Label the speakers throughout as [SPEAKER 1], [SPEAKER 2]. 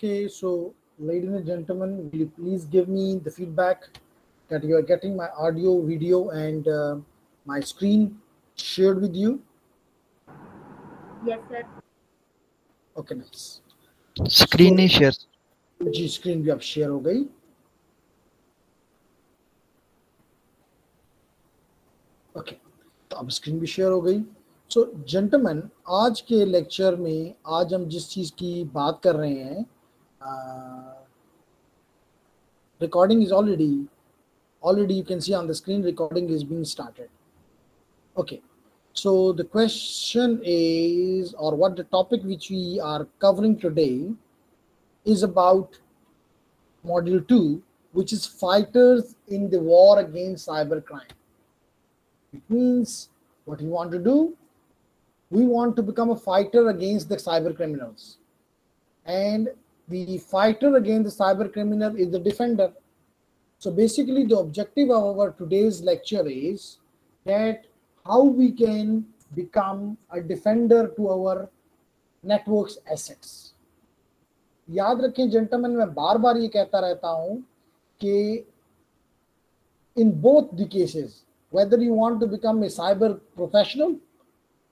[SPEAKER 1] Okay, so ladies and gentlemen, will you please give me the feedback that you are getting my audio, video, and my screen shared with you?
[SPEAKER 2] Yes, sir.
[SPEAKER 1] Okay, nice.
[SPEAKER 3] Screen
[SPEAKER 1] So
[SPEAKER 3] नहीं share
[SPEAKER 1] जी screen भी अब share हो गई. Okay, तो अब screen भी share हो गई. सो जेंटलमैन, आज के लेक्चर में आज हम जिस चीज़ की बात कर रहे हैं, recording is already you can see on the screen recording is being started. Okay, so the question is, or what the topic which we are covering today is about module 2, which is fighters in the war against cybercrime. It means what we want to do, we want to become a fighter against the cyber criminals, and the fighter against the cyber criminal is the defender. So basically the objective of our today's lecture is that how we can become a defender to our network's assets. याद रखें gentleman, मैं बार बार ये कहता रहता हूं कि in both the cases, whether you want to become a cyber professional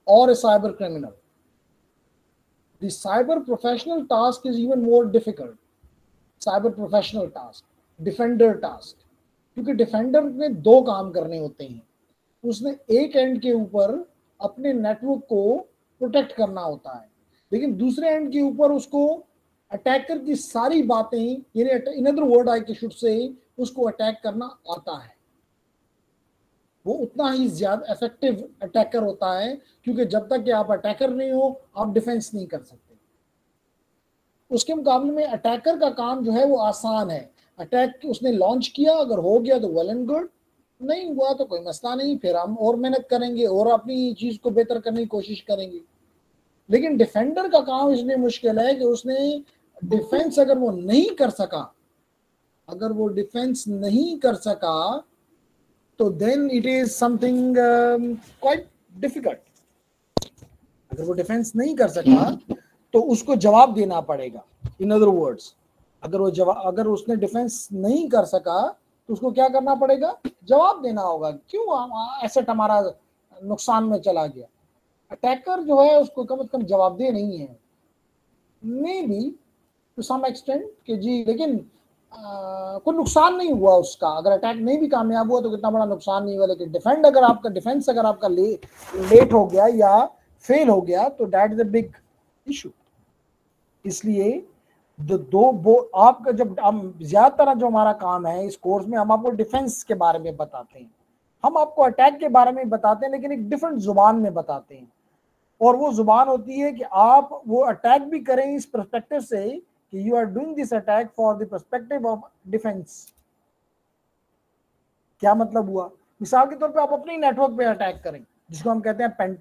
[SPEAKER 1] or a cyber criminal, the cyber professional task is even more difficult. Cyber professional task, defender task, क्योंकि defender ने दो काम करने होते हैं. उसने एक एंड के ऊपर अपने नेटवर्क को प्रोटेक्ट करना होता है, लेकिन दूसरे एंड के ऊपर उसको अटैकर की सारी बातें, यानी in other word I should say, उसको अटैक करना आता है. वो उतना ही ज्यादा इफेक्टिव अटैकर होता है, क्योंकि जब तक कि आप अटैकर नहीं हो आप डिफेंस नहीं कर सकते. उसके मुकाबले में अटैकर का काम जो है वो आसान है. अटैक उसने लॉन्च किया, अगर हो गया तो वेल एंड गुड, नहीं हुआ तो कोई मसला नहीं, फिर हम और मेहनत करेंगे और अपनी चीज को बेहतर करने की कोशिश करेंगे. लेकिन डिफेंडर का काम इसलिए मुश्किल है कि उसने डिफेंस अगर वो नहीं कर सका, अगर वो डिफेंस नहीं कर सका तो then it is something quite difficult. अगर वो डिफेंस नहीं कर सका तो उसको जवाब देना पड़ेगा. इन अदर वर्ड्स, अगर उसने डिफेंस नहीं कर सका तो उसको क्या करना पड़ेगा, जवाब देना होगा. क्यों एसेट हमारा नुकसान में चला गया. अटैकर जो है उसको कम से कम जवाबदेह नहीं है, maybe to some extent कि जी, लेकिन कोई नुकसान नहीं हुआ उसका. अगर अटैक नहीं भी कामयाब हुआ तो कितना बड़ा नुकसान नहीं हुआ. लेकिन डिफेंस अगर आपका लेट हो गया या फेल हो गया तो that is a big issue. इसलिए आपका जब हम ज्यादातर जो हमारा काम है इस कोर्स में, हम आपको डिफेंस के बारे में बताते हैं, हम आपको अटैक के बारे में बताते हैं, लेकिन एक डिफरेंट जुबान में बताते हैं. और वो जुबान होती है कि आप वो अटैक भी करें इस पर्सपेक्टिव से कि you are doing this attack for the perspective of defence. क्या मतलब हुआ, मिसाल के तौर पे आप अपने नेटवर्क पे अटैक करें, जिसको हम कहते हैं पेन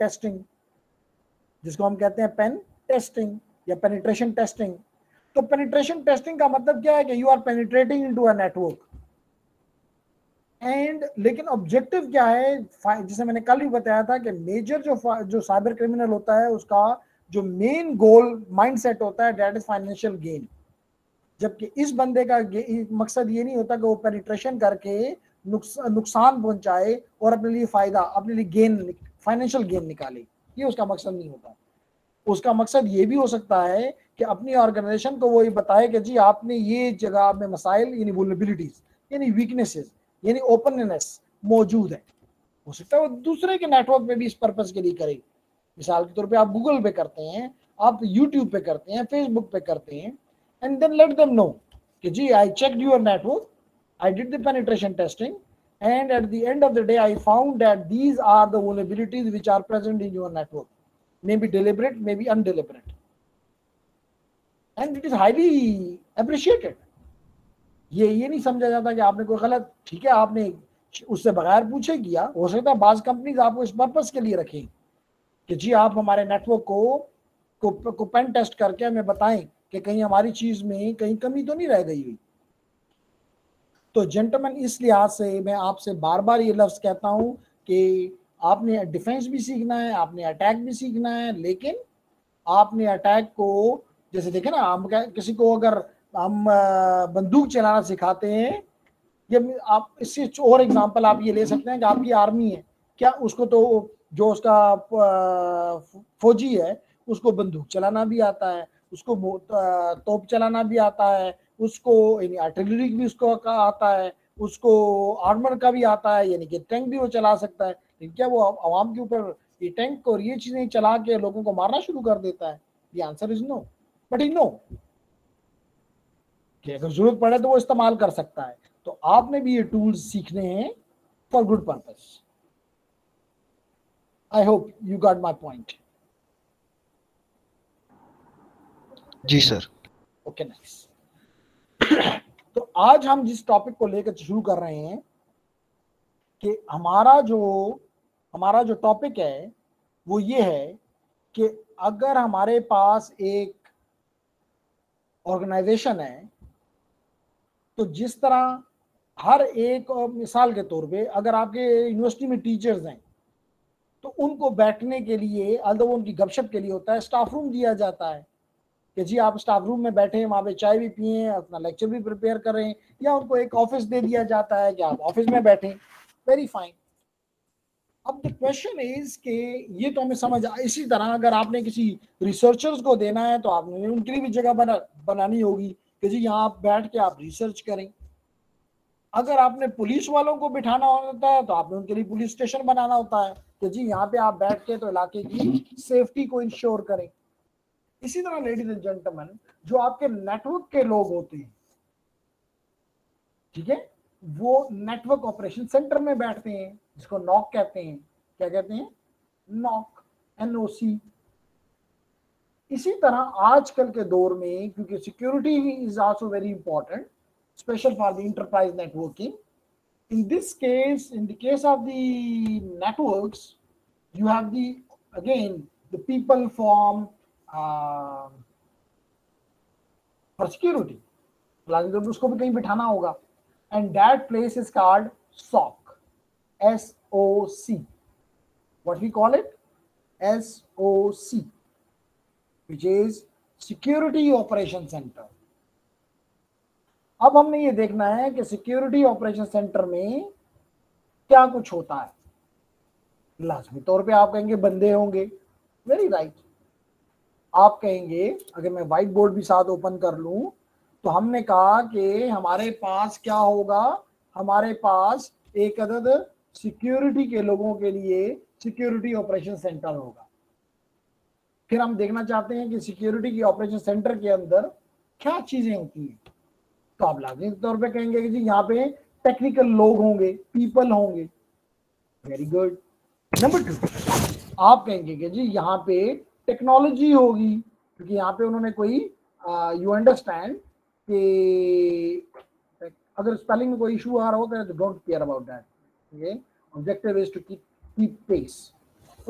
[SPEAKER 1] टेस्टिंग, या पेनिट्रेशन टेस्टिंग. तो पेनिट्रेशन टेस्टिंग का मतलब क्या है कि you are penetrating into a network and, लेकिन ऑब्जेक्टिव क्या है, जैसे मैंने कल ही बताया था कि मेजर जो साइबर क्रिमिनल होता है उसका जो मेन गोल माइंडसेट होता है दैट इज फाइनेंशियल गेन. जबकि इस बंदे का मकसद ये नहीं होता कि वो पेनिट्रेशन करके नुकसान पहुंचाए और अपने लिए फायदा, अपने लिए गेन, फाइनेंशियल गेन निकाले. ये उसका मकसद नहीं होता. उसका मकसद ये भी हो सकता है कि अपनी ऑर्गेनाइजेशन को वो ये बताए कि जी आपने ये जगह में मसाइल, यानी वल्नरेबिलिटीज, यानी वीकनेसेस, यानी ओपननेस मौजूद है. हो सकता है वो दूसरे के नेटवर्क पे भी इस पर्पस के लिए करे. मिसाल के तौर पे आप गूगल पे करते हैं, आप यूट्यूब पे करते हैं, फेसबुक पे करते हैं, and then let them know कि जी I checked your network, I did the penetration testing, and at the end of the day I found that these are the vulnerabilities which are present in your network, maybe deliberate, maybe undeliberate, and it is highly appreciated. ये नहीं समझा जाता कि आपने कोई गलत, ठीक है आपने उससे बगैर पूछे किया. हो सकता है बाज कंपनीज आपको इस पर्पस के लिए रखें कि जी आप हमारे नेटवर्क को पेन टेस्ट करके हमें बताएं कि कहीं हमारी चीज में कहीं कमी तो नहीं रह गई हुई. तो जेंटलमैन, इस लिहाज से मैं आपसे बार बार ये लफ्ज कहता हूं कि आपने डिफेंस भी सीखना है, आपने अटैक भी सीखना है, लेकिन आपने अटैक को जैसे देखे ना, हम किसी को अगर हम बंदूक चलाना सिखाते हैं, ये आप इससे और एग्जांपल आप ये ले सकते हैं कि आपकी आर्मी है, क्या उसको तो जो उसका फौजी है उसको बंदूक चलाना भी आता है, उसको तोप चलाना भी आता है, उसको यानी आर्टिलरी भी उसको का आता है, उसको आर्मर का भी आता है, यानी कि टैंक भी वो चला सकता है। लेकिन क्या वो आवाम के ऊपर ये टैंक और ये चीजें चला के लोगों को मारना शुरू कर देता है? The answer is no. But he know कि अगर जरूरत पड़े तो वो इस्तेमाल कर सकता है। तो आपने भी ये टूल्स सीखने हैं for good purpose. I hope you got my point.
[SPEAKER 3] जी सर।
[SPEAKER 1] Okay nice. तो आज हम जिस टॉपिक को लेकर शुरू कर रहे हैं कि हमारा जो टॉपिक है वो ये है कि अगर हमारे पास एक ऑर्गेनाइजेशन है, तो जिस तरह हर एक, मिसाल के तौर पे अगर आपके यूनिवर्सिटी में टीचर्स हैं तो उनको बैठने के लिए, अल्दो उनकी गपशप के लिए होता है, स्टाफ रूम दिया जाता है कि जी आप स्टाफ रूम में बैठे, वहाँ पे चाय भी पिए, अपना लेक्चर भी प्रिपेयर करें, या उनको एक ऑफिस दे दिया जाता है कि आप ऑफिस में बैठें। Very fine. अब द क्वेश्चन इज कि ये तो हमें समझ, इसी तरह अगर आपने किसी रिसर्चर्स को देना है तो आपने उनके लिए भी जगह बनानी होगी कि जी यहाँ आप बैठ के आप रिसर्च करें। अगर आपने पुलिस वालों को बिठाना होता है तो आपने उनके लिए पुलिस स्टेशन बनाना होता है कि जी यहाँ पे आप बैठ के तो इलाके की सेफ्टी को इंश्योर करें। इसी तरह लेडीज एंड जेंटलमैन, जो आपके नेटवर्क के लोग होते हैं, ठीक है, वो नेटवर्क ऑपरेशन सेंटर में बैठते हैं, जिसको नॉक कहते हैं। क्या कहते हैं? Knock, NOC। इसी तरह आजकल के दौर में, क्योंकि security is also very important, special for the enterprise networking, in this case, in the case of the networks, you have the people from for security, उसको भी कहीं बिठाना होगा, and that place is called SOC, SOC. What we call it? SOC, which is Security Operation Center. अब हमने ये देखना है कि सिक्योरिटी ऑपरेशन सेंटर में क्या कुछ होता है। लाजमी तौर पे आप कहेंगे बंदे होंगे, वेरी राइट। आप कहेंगे, अगर मैं व्हाइट बोर्ड भी साथ ओपन कर लूं, तो हमने कहा कि हमारे पास क्या होगा, हमारे पास एक अदद सिक्योरिटी के लोगों के लिए सिक्योरिटी ऑपरेशन सेंटर होगा। फिर हम देखना चाहते हैं कि सिक्योरिटी की ऑपरेशन सेंटर के अंदर क्या चीजें होती हैं। तो आप लाजमी तौर पे कहेंगे कि जी यहाँ पे टेक्निकल लोग होंगे, पीपल होंगे, वेरी गुड। नंबर 2, आप कहेंगे कि जी यहाँ पे टेक्नोलॉजी होगी, क्योंकि यहाँ पे उन्होंने कोई यू अंडरस्टैंड कि अगर स्पेलिंग में कोई इशू आ रहा होता है तो don't care about that, okay. Objective is to keep pace,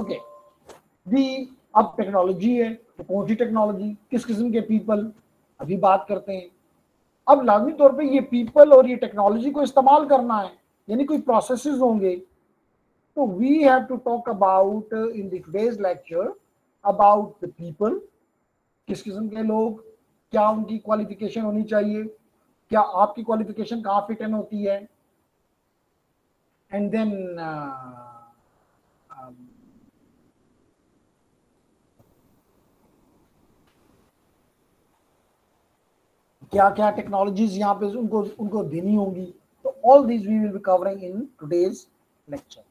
[SPEAKER 1] okay. दी अब टेक्नोलॉजी है तो कौन सी टेक्नोलॉजी, किस किस्म के पीपल, अभी बात करते हैं। अब लाजमी तौर पे ये पीपल और ये टेक्नोलॉजी को इस्तेमाल करना है, यानी कोई प्रोसेसेस होंगे। तो we have to talk about in the today's lecture about the people, किस किस्म के लोग, क्या उनकी क्वालिफिकेशन होनी चाहिए, क्या आपकी क्वालिफिकेशन कहाँ फिट इन होती है, एंड देन क्या क्या टेक्नोलॉजीज यहाँ पे उनको देनी होगी। तो all these we will be covering in today's lecture.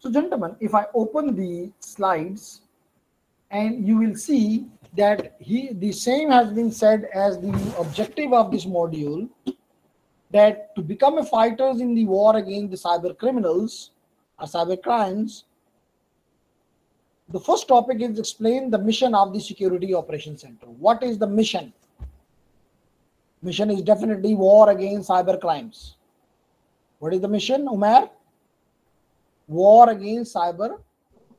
[SPEAKER 1] So gentlemen, if I open the slides, and you will see that the same has been said as the objective of this module, that to become a fighters in the war against the cyber criminals or cyber crimes, the first topic is explain the mission of the Security Operations Center. What is the mission? Mission is definitely war against cyber crimes. What is the mission, Umair? War against cyber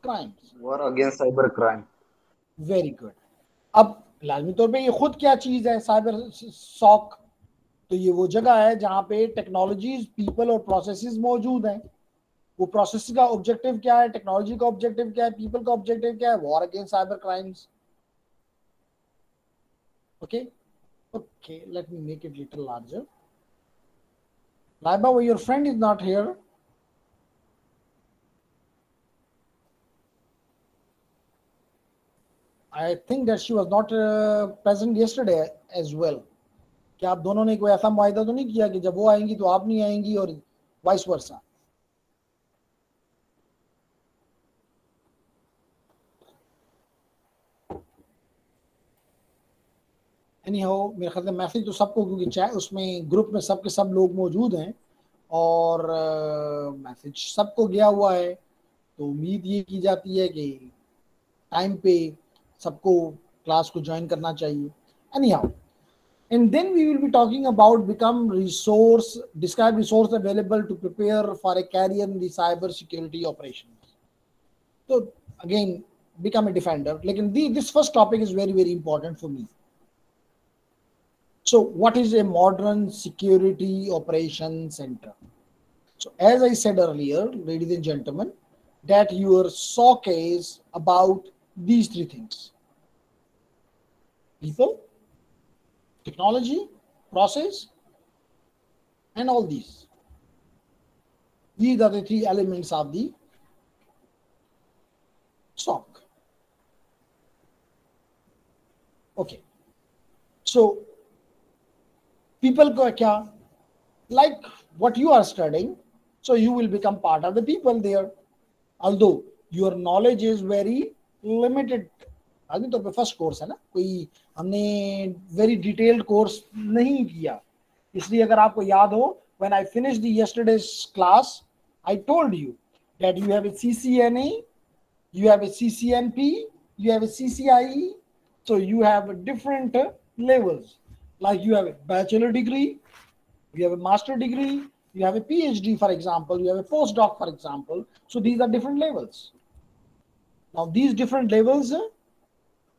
[SPEAKER 1] crimes.
[SPEAKER 3] War against cyber crime.
[SPEAKER 1] Very good. अब लाजमी तौर पे ये खुद क्या चीज है cyber sock? तो ये वो जगह है जहाँ पे टेक्नोलॉजीज, पीपल और प्रोसेसेस मौजूद हैं। वो प्रोसेस का ऑब्जेक्टिव क्या है, टेक्नोलॉजी का ऑब्जेक्टिव क्या है, पीपल का ऑब्जेक्टिव क्या है? War against cyber crimes. Okay. Okay, let me make it little larger. Laiba, your friend is not here. I think that she was not present yesterday as well. क्या आप दोनों ने कोई ऐसा मुआहिदा तो नहीं किया कि जब वो आएंगी तो आप नहीं आएंगी और वाइस वर्सा? एनी हाउ मेरे ख्याल से मैसेज तो सबको, क्योंकि चाहे उसमें ग्रुप में सबके सब लोग मौजूद हैं और मैसेज सबको गया हुआ है, तो उम्मीद ये की जाती है कि टाइम पे सबको क्लास को ज्वाइन करना चाहिए. Any how, and then we will be talking about describe resource available to prepare for a career in the cyber security operations. So again, become a defender. Like this first topic is very, very important for me. So what is a modern security operation center? So as I said earlier, ladies and gentlemen, that your SOC is about these three things: people, technology, process, and all these. These are the three elements of the SOC. Okay. So, people ko kya? Like what you are studying, so you will become part of the people there. Although your knowledge is very limited. आगे तो first course है ना, कोई हमने very detailed course नहीं किया, इसलिए अगर आपको याद हो, when I finish the yesterday's class I told you that you have a CCNA, you have a CCNP, you have a CCIE, so you have different levels, like you have a bachelor degree, you have a master degree, you have a PhD, for example, you have a postdoc, for example. So these are different levels. Now these different levels,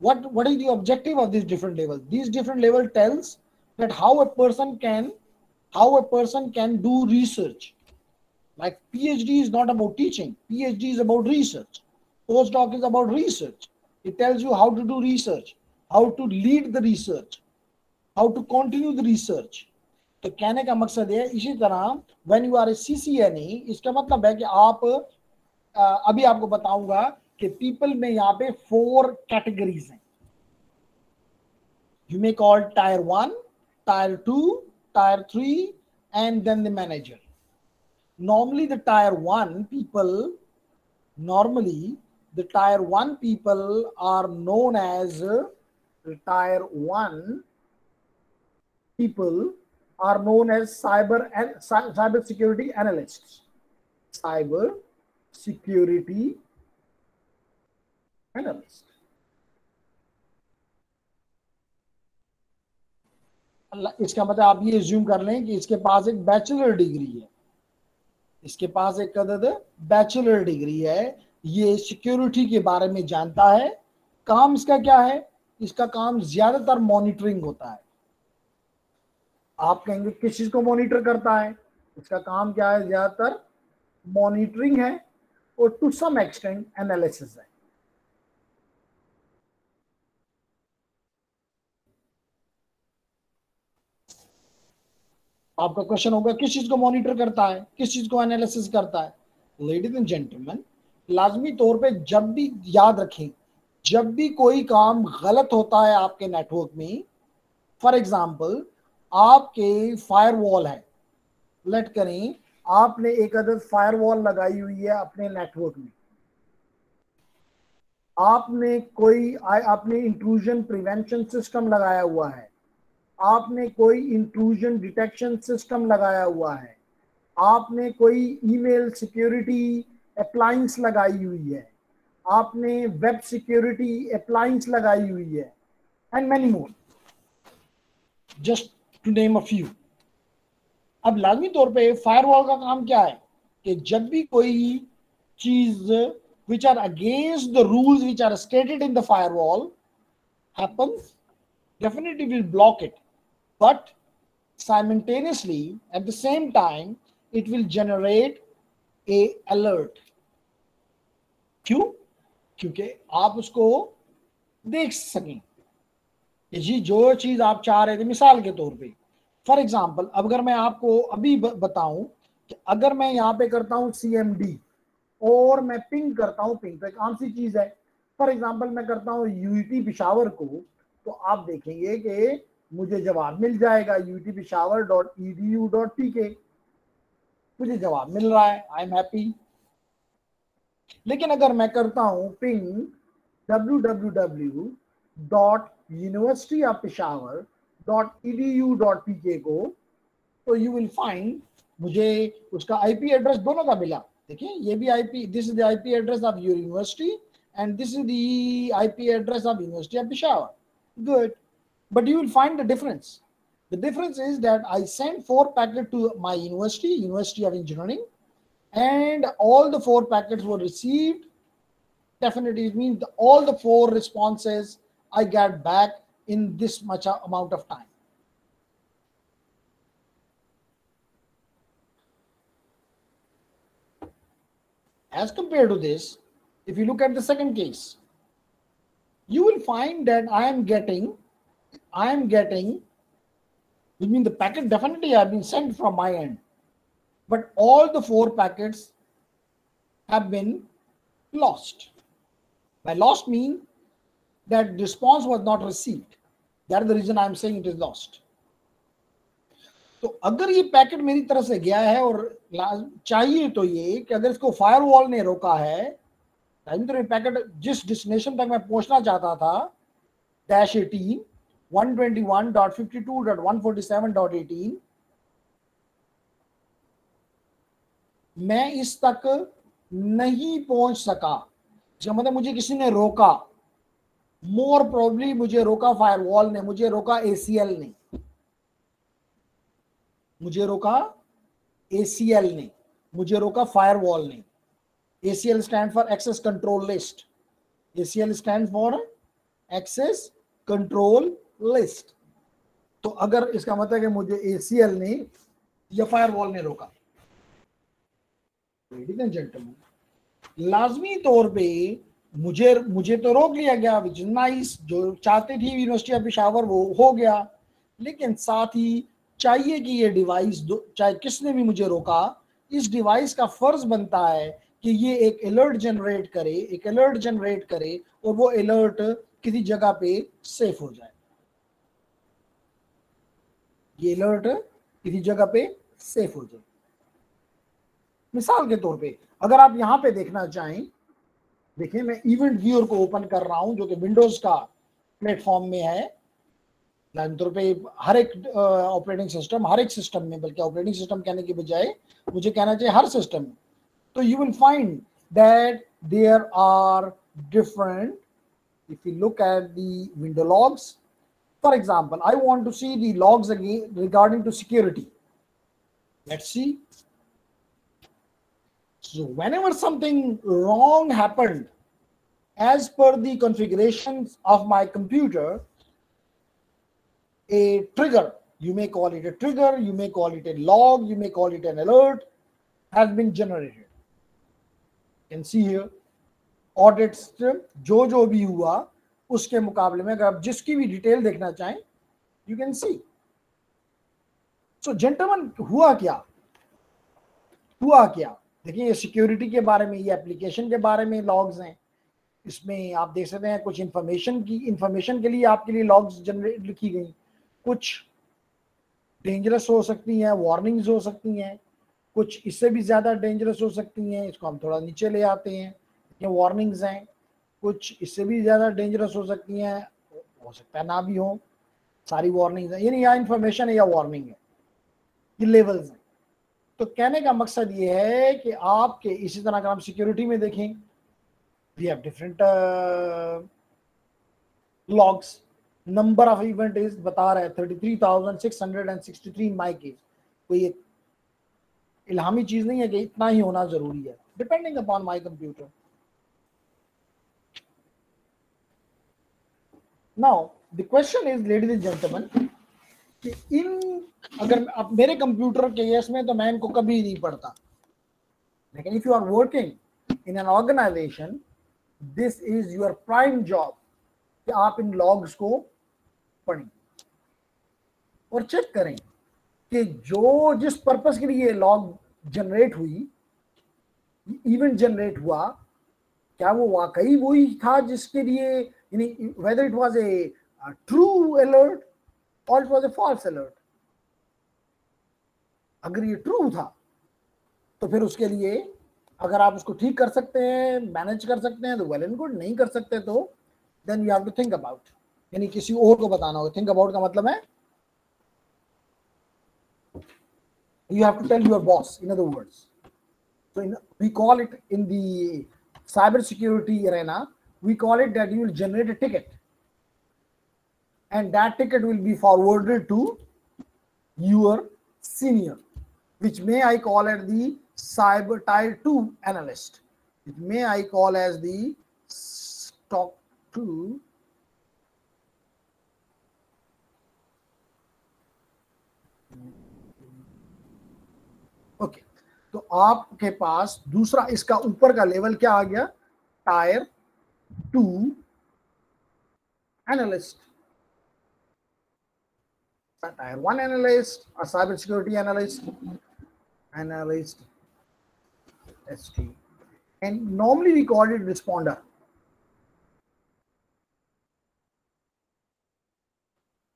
[SPEAKER 1] what is the objective of these different levels? These different level tells that how a person can do research. Like PhD is not about teaching, PhD is about research, postdoc is about research. It tells you how to do research, how to lead the research, how to continue the research. तो कहने का मकसद है, इसी तरह when you are a CCNA, इसका मतलब है कि आप अभी आपको बताऊंगा कि पीपल में यहाँ पे 4 कैटेगरीज हैं. You may call tier 1, tier 2, tier 3, and then the manager. Normally the tier 1 people are known as cyber security analysts. Cyber security analyst. इसका मतलब आप ये एज्यूम कर लें कि इसके पास एक बैचलर डिग्री है, इसके पास एक बैचलर डिग्री है, ये सिक्योरिटी के बारे में जानता है. काम इसका क्या है? इसका काम ज्यादातर मॉनिटरिंग होता है. आप कहेंगे किस चीज को मॉनिटर करता है? इसका काम क्या है? ज्यादातर मॉनिटरिंग है और टू सम एक्सटेंट एनालिसिस है. आपका क्वेश्चन होगा किस चीज को मॉनिटर करता है, किस चीज को एनालिसिस करता है? लेडीज एंड जेंटलमैन, लाजमी तौर पे जब भी याद रखें, जब भी कोई काम गलत होता है आपके नेटवर्क में, फॉर एग्जांपल आपके फायरवॉल है, लेट करें आपने एक अदद फायरवॉल लगाई हुई है अपने नेटवर्क में, आपने इंट्रूजन प्रिवेंशन सिस्टम लगाया हुआ है, आपने कोई इंट्रूजन डिटेक्शन सिस्टम लगाया हुआ है, आपने कोई ईमेल सिक्योरिटी अप्लायंस लगाई हुई है, आपने वेब सिक्योरिटी अप्लायंस लगाई हुई है, and many more, just to name a few. अब लाजमी तौर पे फायरवॉल का काम क्या है कि जब भी कोई चीज which are against the rules which are stated in the firewall happens, definitely will block it, but simultaneously at the same time it will generate a alert. क्यों? क्योंकि आप उसको देख सकें कि जी जो चीज आप चाह रहे थे, मिसाल के तौर पे फॉर एग्जांपल अगर मैं आपको अभी बताऊं कि अगर मैं यहाँ पे करता हूँ CMD और मैं पिंग करता हूँ, पिंग तो एक आम सी चीज है। फॉर एग्जांपल मैं करता हूँ UET पिशावर को, तो आप देखेंगे कि मुझे जवाब मिल जाएगा utpeshawar.edu.pk, मुझे जवाब मिल रहा है, आई एम हैप्पी। लेकिन अगर मैं करता हूं पिंग www.universityofpeshawar.edu.pk को, तो यू विल फाइंड मुझे उसका IP एड्रेस दोनों का मिला। देखिए ये भी IP, this is the IP address of your university and this is the IP address of university of Peshawar. Good, but you will find the difference. The difference is that I sent 4 packets to my university, University of Engineering, and all the 4 packets were received. Definitely, it means all the 4 responses I got back in this much amount of time. As compared to this, if you look at the second case, you will find that I am getting, which means the packet definitely have been sent from my end, but all the 4 packets have been lost. By lost mean that response was not received. That is the reason I am saying it is lost. तो अगर ये packet मेरी तरफ से गया है और चाहिए तो ये कि अगर इसको फायरवॉल ने रोका है, तो पैकेट जिस डेस्टिनेशन तक मैं पहुंचना चाहता था -18 121.52.147.18, मैं इस तक नहीं पहुंच सका, इसका मतलब मुझे किसी ने रोका। मोर प्रोबेबली मुझे रोका फायरवॉल ने, मुझे रोका ACL ने, मुझे रोका ACL ने, मुझे रोका फायरवॉल ने। ACL stand for access control list, ACL stand for access control list. तो अगर इसका मतलब है कि मुझे ACL ने या फायरवॉल ने रोका, लेडीज एंड जेंटलमैन, लाजमी तौर पे मुझे तो रोक लिया गया, विच इज नाइस। जो चाहते थी यूनिवर्सिटी ऑफ पेशावर वो हो गया, लेकिन साथ ही चाहिए कि ये डिवाइस, चाहे किसने भी मुझे रोका, इस डिवाइस का फर्ज बनता है कि ये एक अलर्ट जनरेट करे, और वो अलर्ट किसी जगह पे सेफ हो जाए, ये अलर्ट किसी जगह पे सेफ हो जाए। मिसाल के तौर पे अगर आप यहाँ पे देखना चाहें, देखिए मैं इवेंट व्यूअर को ओपन कर रहा हूं जो कि विंडोज का प्लेटफॉर्म में है। तौर पे हर एक ऑपरेटिंग सिस्टम, हर एक सिस्टम में, बल्कि ऑपरेटिंग सिस्टम कहने के बजाय मुझे कहना चाहिए हर सिस्टम में, तो you will find that there are different, if you look at the window logs, for example, I want to see the logs again regarding to security. Let's see. So whenever something wrong happened as per the configurations of my computer, a trigger, you may call it a trigger, you may call it a log, you may call it an alert, has been generated. You can see here audits जो भी हुआ उसके मुकाबले में, अगर आप जिसकी भी डिटेल देखना चाहें, you can see. So gentleman, हुआ क्या देखिए, ये सिक्योरिटी के बारे में, ये एप्लीकेशन के बारे में लॉग्स हैं। इसमें आप देख सकते हैं कुछ इंफॉर्मेशन के लिए आपके लिए लॉग्स जनरेट लिखी गई, कुछ डेंजरस हो सकती हैं, वार्निंग्स हो सकती हैं, कुछ इससे भी ज़्यादा डेंजरस हो सकती हैं। इसको हम थोड़ा नीचे ले आते हैं, ये वार्निंग्स हैं। कुछ इससे भी ज़्यादा डेंजरस हो सकती हैं, हो सकता है ना भी हो, सारी वार्निंग्स हैं। यानी यहाँ इंफॉर्मेशन है या वार्निंग है, ये लेवल्स हैं। तो कहने का मकसद ये है कि आपके इसी तरह अगर हम सिक्योरिटी में देखें, we have different logs, number of event is बता रहा है 33,663 इन माई केस। कोई एक इल्हामी चीज़ नहीं है कि इतना ही होना ज़रूरी है, depending upon my computer. Now the question is, ladies and gentlemen, कि अगर आप मेरे कंप्यूटर के केस में तो मैं इनको कभी नहीं पढ़ता, लेकिन if you are working in an organization, this is your prime job कि आप इन लॉग्स को पढ़ें और चेक करें कि जो जिस पर्पस के लिए लॉग जनरेट हुई, इवेंट जनरेट हुआ, क्या वो वाकई वही था जिसके लिए, यानी whether it was a true alert और it was a false alert. अगर ये ट्रू था तो फिर उसके लिए अगर आप उसको ठीक कर सकते हैं, मैनेज कर सकते हैं तो वेल एंड गुड, नहीं कर सकते तो then you have to think about, यानी किसी और को बताना होगा। थिंक अबाउट का मतलब है you have to tell your boss, in other words. So we call it in the cyber security arena, we call it that you will generate a ticket and that ticket will be forwarded to your senior, which may I call as the cyber tier 2 analyst, which may I call as the stock 2 okay. तो आपके पास दूसरा इसका ऊपर का level क्या आ गया, tyre 2 analyst, tyre 1 analyst और cyber security analyst ST, and normally we call it responder,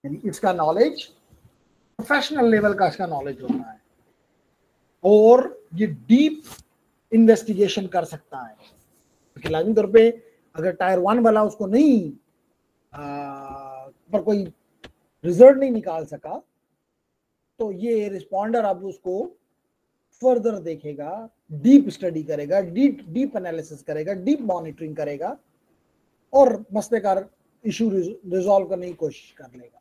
[SPEAKER 1] यानी इसका नॉलेज प्रोफेशनल लेवल का इसका नॉलेज होता है और ये डीप इन्वेस्टिगेशन कर सकता है। क्योंकि लाजमी तौर पे अगर टायर 1 वाला उसको नहीं पर कोई रिजल्ट नहीं निकाल सका तो ये रिस्पॉन्डर अब उसको फर्दर देखेगा, डीप स्टडी करेगा, डीप एनालिसिस करेगा, डीप मॉनिटरिंग करेगा और मसले का इशू रिजॉल्व करने की कोशिश कर लेगा।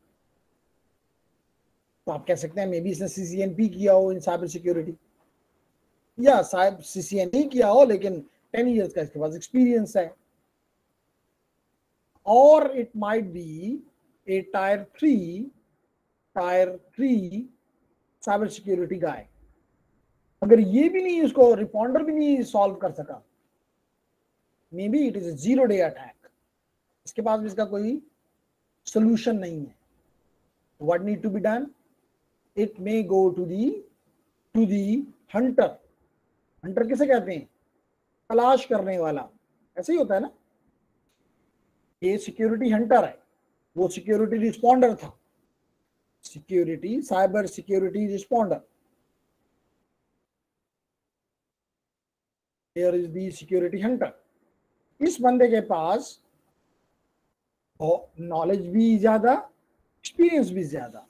[SPEAKER 1] तो आप कह सकते हैं मे बी इसने CCNP किया हो इन साइबर सिक्योरिटी, या साइबर CCNP नहीं किया हो लेकिन 10 इयर्स का इसके पास एक्सपीरियंस है, और it might be a tier 3 cyber security guy. अगर ये भी नहीं, उसको रिस्पॉन्डर भी नहीं सॉल्व कर सका, maybe it is a 0 day attack, इसके पास भी इसका कोई सोल्यूशन नहीं है। What need to be done, it may go to the hunter. Hunter किसे कहते हैं, तलाश करने वाला, ऐसे ही होता है ना। ये सिक्योरिटी हंटर है, वो सिक्योरिटी रिस्पॉन्डर था, security cyber security responder. Here is the security hunter। इस बंदे के पास नॉलेज भी ज्यादा, एक्सपीरियंस भी ज्यादा,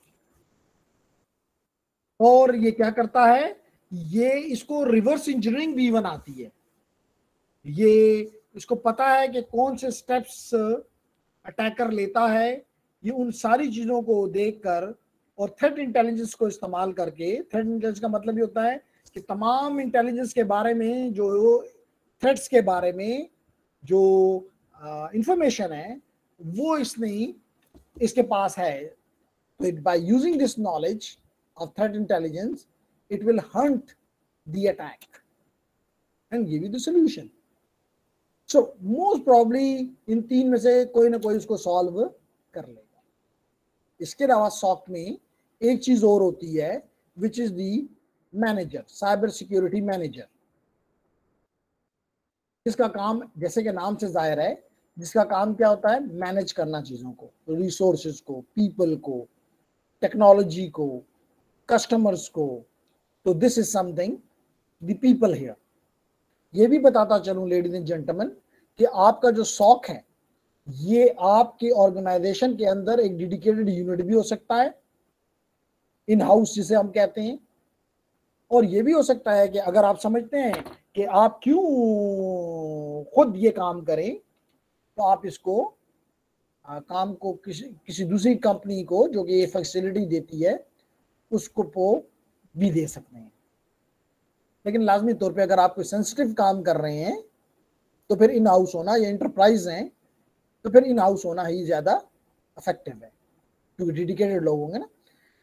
[SPEAKER 1] और ये क्या करता है, ये इसको रिवर्स इंजीनियरिंग भी बनाती है। ये इसको पता है कि कौन से स्टेप्स अटैकर लेता है, ये उन सारी चीजों को देखकर और थ्रेट इंटेलिजेंस को इस्तेमाल करके, थ्रेट इंटेलिजेंस का मतलब ये होता है कि तमाम इंटेलिजेंस के बारे में, जो थ्रेट्स के बारे में जो इंफॉर्मेशन है वो इसके पास है। तो by using this knowledge of threat intelligence, it will hunt the attack and give you the solution. So most probably इन 3 में से कोई ना कोई इसको सॉल्व कर लेगा। इसके अलावा सॉक में एक चीज और होती है, which is the manager, cyber security manager, जिसका काम जैसे कि नाम से जाहिर है, जिसका काम क्या होता है, मैनेज करना चीजों को, रिसोर्सेज को, पीपल को, टेक्नोलॉजी को, कस्टमर्स को। तो this is something the people here. ये भी बताता चलूं लेडीज एंड जेंटलमैन कि आपका जो सॉक है ये आपके ऑर्गेनाइजेशन के अंदर एक डेडिकेटेड यूनिट भी हो सकता है, इन हाउस जिसे हम कहते हैं, और ये भी हो सकता है कि अगर आप समझते हैं कि आप क्यों खुद ये काम करें तो आप इसको काम को किसी दूसरी कंपनी को जो कि ये फैसिलिटी देती है उसको भी दे सकते हैं। लेकिन लाजमी तौर पे अगर आप कोई सेंसिटिव काम कर रहे हैं तो फिर इन हाउस होना, या एंटरप्राइज हैं तो फिर इन हाउस होना ही ज़्यादा इफेक्टिव है, क्योंकि डेडिकेटेड लोग होंगे ना।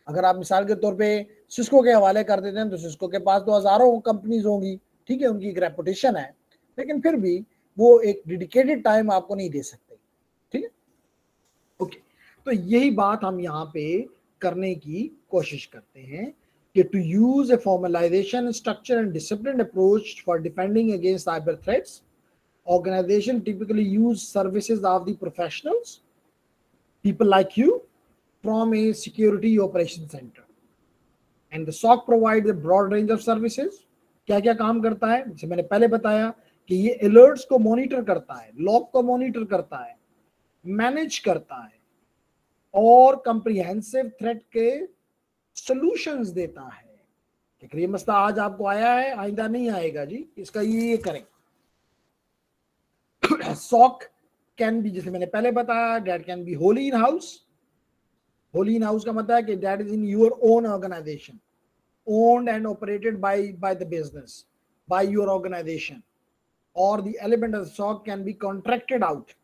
[SPEAKER 1] अगर आप मिसाल के तौर पे सिस्को के हवाले कर देते हैं तो सिस्को के पास तो हज़ारों कंपनीज होंगी, ठीक है, उनकी एक रेपुटेशन है, लेकिन फिर भी वो एक डेडिकेटेड टाइम आपको नहीं दे सकते, ठीक है। ओके, तो यही बात हम यहाँ पे करने की कोशिश करते हैं कि to use a formalization, structure and disciplined approach for defending against cyber threats, organization typically use services of the professionals, people like you, from a security operation center. And the SOC provides a broad range of services. क्या क्या काम करता है, जैसे मैंने पहले बताया कि ये अलर्ट्स को मॉनिटर करता है, लॉग को मॉनिटर करता है, मैनेज करता है और कंप्रिहेंसिव थ्रेट के सॉल्यूशंस देता है। कि ये मसला आज आपको आया है, आइंदा नहीं आएगा जी, इसका ये करें। SOC कैन बी, जैसे मैंने पहले बताया, that can be wholly in house. Wholly in house का मतलब है कि that is in your own organization, owned and operated by the business, by your organization, or the element of the SOC can be contracted out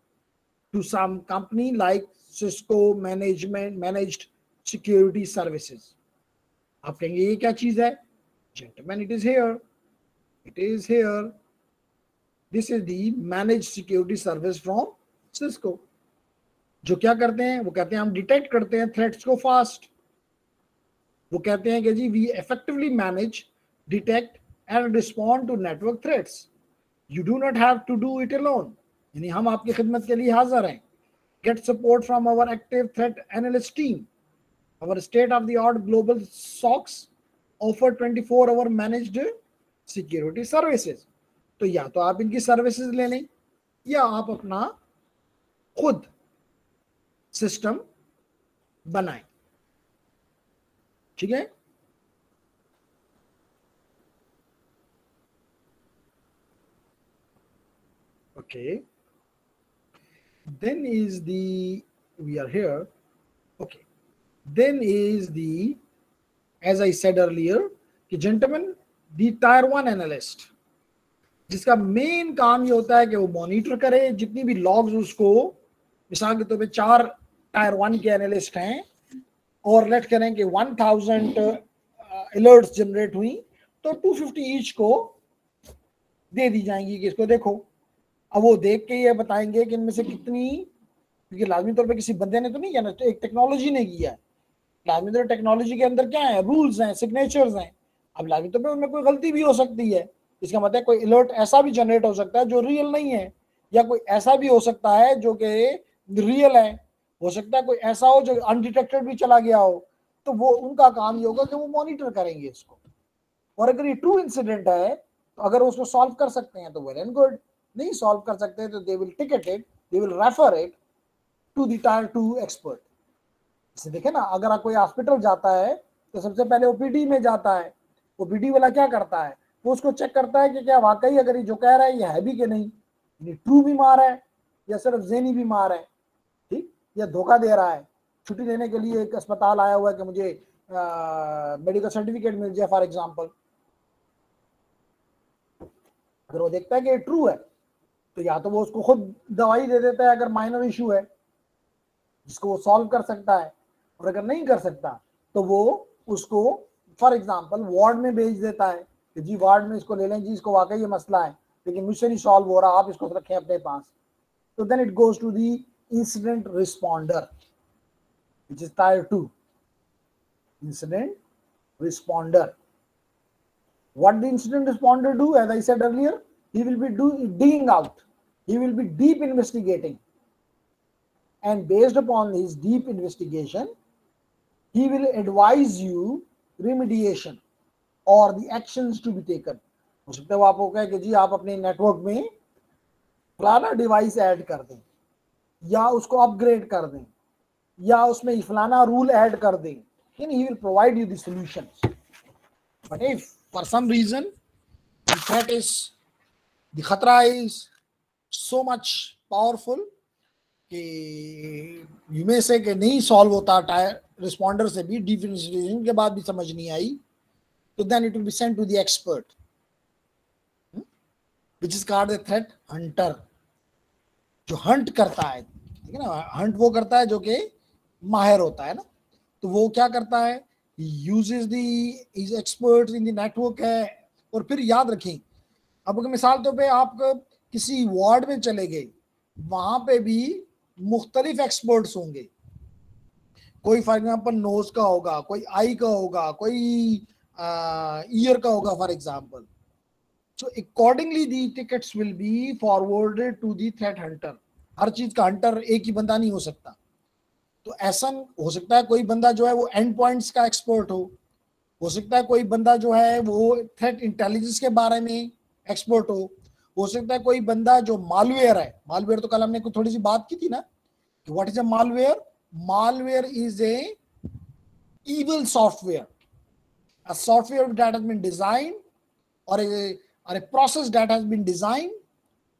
[SPEAKER 1] to some company like Cisco managed security services. आप कहेंगे ये क्या चीज है? Gentlemen, it is here. It is here. This is the managed security service from Cisco. जो क्या करते हैं, वो कहते हैं हम डिटेक्ट करते हैं थ्रेट्स को फास्ट। वो कहते हैं कि जी we effectively manage, detect and respond to network threats. You do not have to do it alone, यानी हम आपकी खिदमत के लिए हाजिर हैं। Get support from our active threat analyst team. Our state of the art global SOCs offer 24 hour managed security services. तो या तो आप इनकी सर्विसेज ले लें या आप अपना खुद सिस्टम बनाएं। ठीक है, okay, then is the, we are here, okay, then is the, as I said earlier कि gentlemen, the tier 1 analyst, जिसका मेन काम ये होता है कि वो मॉनिटर करे जितनी भी लॉग्स उसको, मिसाल के तौर पे 4 टायर 1 के एनालिस्ट हैं और लेट करें कि 1000 अलर्ट्स जनरेट हुई, तो 250 ईच को दे दी जाएंगी कि इसको देखो। अब वो देख के ये बताएंगे कि इनमें से कितनी, क्योंकि लाजमी तौर पे किसी बंदे ने तो नहीं किया ना, एक टेक्नोलॉजी ने किया है। लाजमी तौर टेक्नोलॉजी के अंदर क्या है, रूल्स हैं, सिग्नेचर्स हैं। अब लाजमी तौर पे उनमें कोई गलती भी हो सकती है। इसका मतलब कोई अलर्ट ऐसा भी जनरेट हो सकता है जो रियल नहीं है, या कोई ऐसा भी हो सकता है जो कि रियल है। हो सकता है कोई ऐसा हो जो अनडिटेक्टेड भी चला गया हो, तो वो उनका काम ये होगा कि वो मॉनिटर करेंगे इसको। और अगर ये ट्रू इंसिडेंट है तो अगर उसको सॉल्व कर सकते हैं तो वेल एंड गुड, नहीं सॉल्व कर सकते तो they will ticket it, they will refer it to the tier 2 expert. जैसे देखे ना, अगर कोई हॉस्पिटल जाता है तो सबसे पहले ओपीडी में जाता है। ओपीडी वाला क्या करता है, वो उसको चेक करता है कि क्या वाकई अगर ये जो कह रहा है ये है भी कि नहीं, यानी ट्रू बीमार है या सिर्फ ज़हनी बीमार है, ठीक, या धोखा दे रहा है। छुट्टी लेने के लिए एक अस्पताल आया हुआ है कि मुझे मेडिकल सर्टिफिकेट मिल जाए फॉर एग्जांपल। अगर वो देखता है कि ट्रू है तो या तो वो उसको खुद दवाई दे देता है अगर माइनर इशू है जिसको वो सॉल्व कर सकता है, और अगर नहीं कर सकता तो वो उसको फॉर एग्जांपल वार्ड में भेज देता है कि जी वार्ड में इसको ले लें जी, इसको वाकई ये मसला है लेकिन मुझसे नहीं सॉल्व हो रहा, आप इसको रखें अपने पास। तो then it goes to the incident responder which is tier 2, incident responder. What the incident responder do, as I said earlier, he will be digging out, he will be deep investigating, and based upon his deep investigation he will advise you remediation or the actions to be taken. हो सकता है वो आपको कहे कि जी आप अपने network में फलाना डिवाइस ऐड कर दें या उसको अपग्रेड कर दें या उसमें फलाना रूल ऐड कर दें, he will provide you the solutions. But if for some reason the threat is, the खतरा is so much powerful कि you may say कि नहीं सॉल्व होता टायर रिस्पॉन्डर से भी, डीप इन्वेस्टिगेशन के बाद भी समझ नहीं आई, तो then it will be sent to the expert which is called the threat hunter, जो हंट करता है, ठीक है ना। हंट वो करता है जो कि माहिर होता है ना, तो वो क्या करता है, uses the is expert in the network है। और फिर याद रखें, अब अगर मिसाल तौर पे आप किसी वार्ड में चले गए, वहां पे भी मुख्तलिफ एक्सपर्ट्स होंगे, कोई फॉर एग्जांपल नोज का होगा, कोई आई का होगा, कोई ईयर का होगा for example. So accordingly the tickets will be forwarded to the threat hunter. हर चीज का हंटर एक ही बंदा नहीं हो सकता. तो ऐसा हो सकता है कोई बंदा जो है वो एंड पॉइंट्स का एक्सपर्ट हो सकता है कोई बंदा जो है वो थ्रेट इंटेलिजेंस के बारे में एक्सपर्ट हो सकता है कोई बंदा जो मालवेयर है. मालवेयर तो कल हमने कुछ थोड़ी सी बात की थी ना कि what is a malware. Malware is a evil software, a software that has been designed or a process that has been designed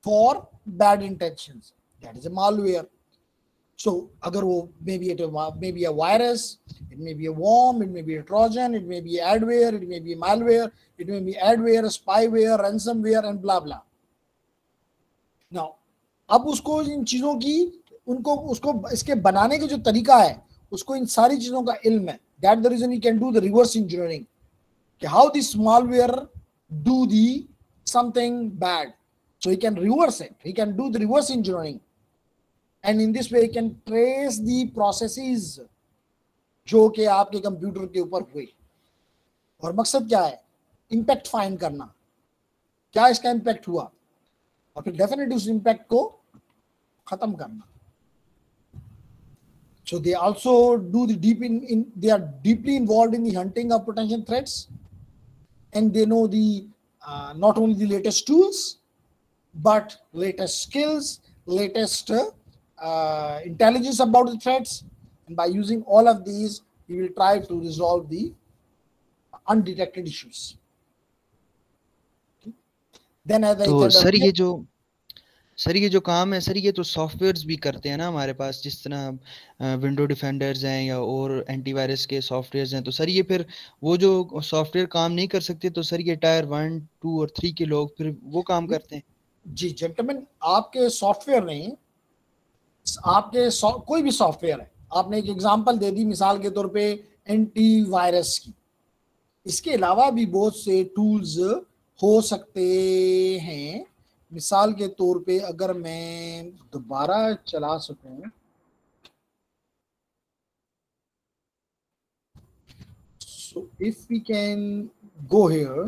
[SPEAKER 1] for bad intentions. That is a malware. So agar wo maybe a virus, it may be a worm, it may be a trojan, it may be adware, it may be malware, it may be adware, spyware, ransomware and blah blah. Now अब उसको इन चीजों की उनको उसको इसके बनाने का जो तरीका है उसको इन सारी चीजों का इल्म है. That's the reason he can do the reverse engineering. How this malware do the something bad. So he can reverse it. He can do the reverse engineering. And in this way he can trace the processes जो कि आपके computer के ऊपर हुए. और मकसद क्या है? इम्पैक्ट फाइंड करना. क्या इसका इम्पैक्ट हुआ और फिर डेफिनेटली उस इम्पैक्ट को खत्म करना. So they also do the they are deeply involved in the hunting of potential threats, and they know the not only the latest tools, but latest skills, latest intelligence about the threats, and by using all of these, he will try to resolve the undetected issues. Okay. Then as I said,
[SPEAKER 4] sir ये जो काम है sir ये तो softwares भी करते हैं ना हमारे पास, जिस तरह विंडो डिफेंडर्स हैं या और एंटीवायरस के सॉफ्टवेयर्स हैं. तो सर ये फिर वो जो सॉफ्टवेयर काम नहीं कर सकते तो सर ये टायर 1, 2 और 3 के लोग फिर वो काम करते हैं.
[SPEAKER 1] जी जेंटलमैन, आपके सॉफ्टवेयर नहीं, आपके कोई भी सॉफ्टवेयर है. आपने एक एग्जांपल दे दी मिसाल के तौर पे एंटीवायरस की. इसके अलावा भी बहुत से टूल्स हो सकते हैं. मिसाल के तौर पे अगर मैं दोबारा चला सकूं, so if we can go here,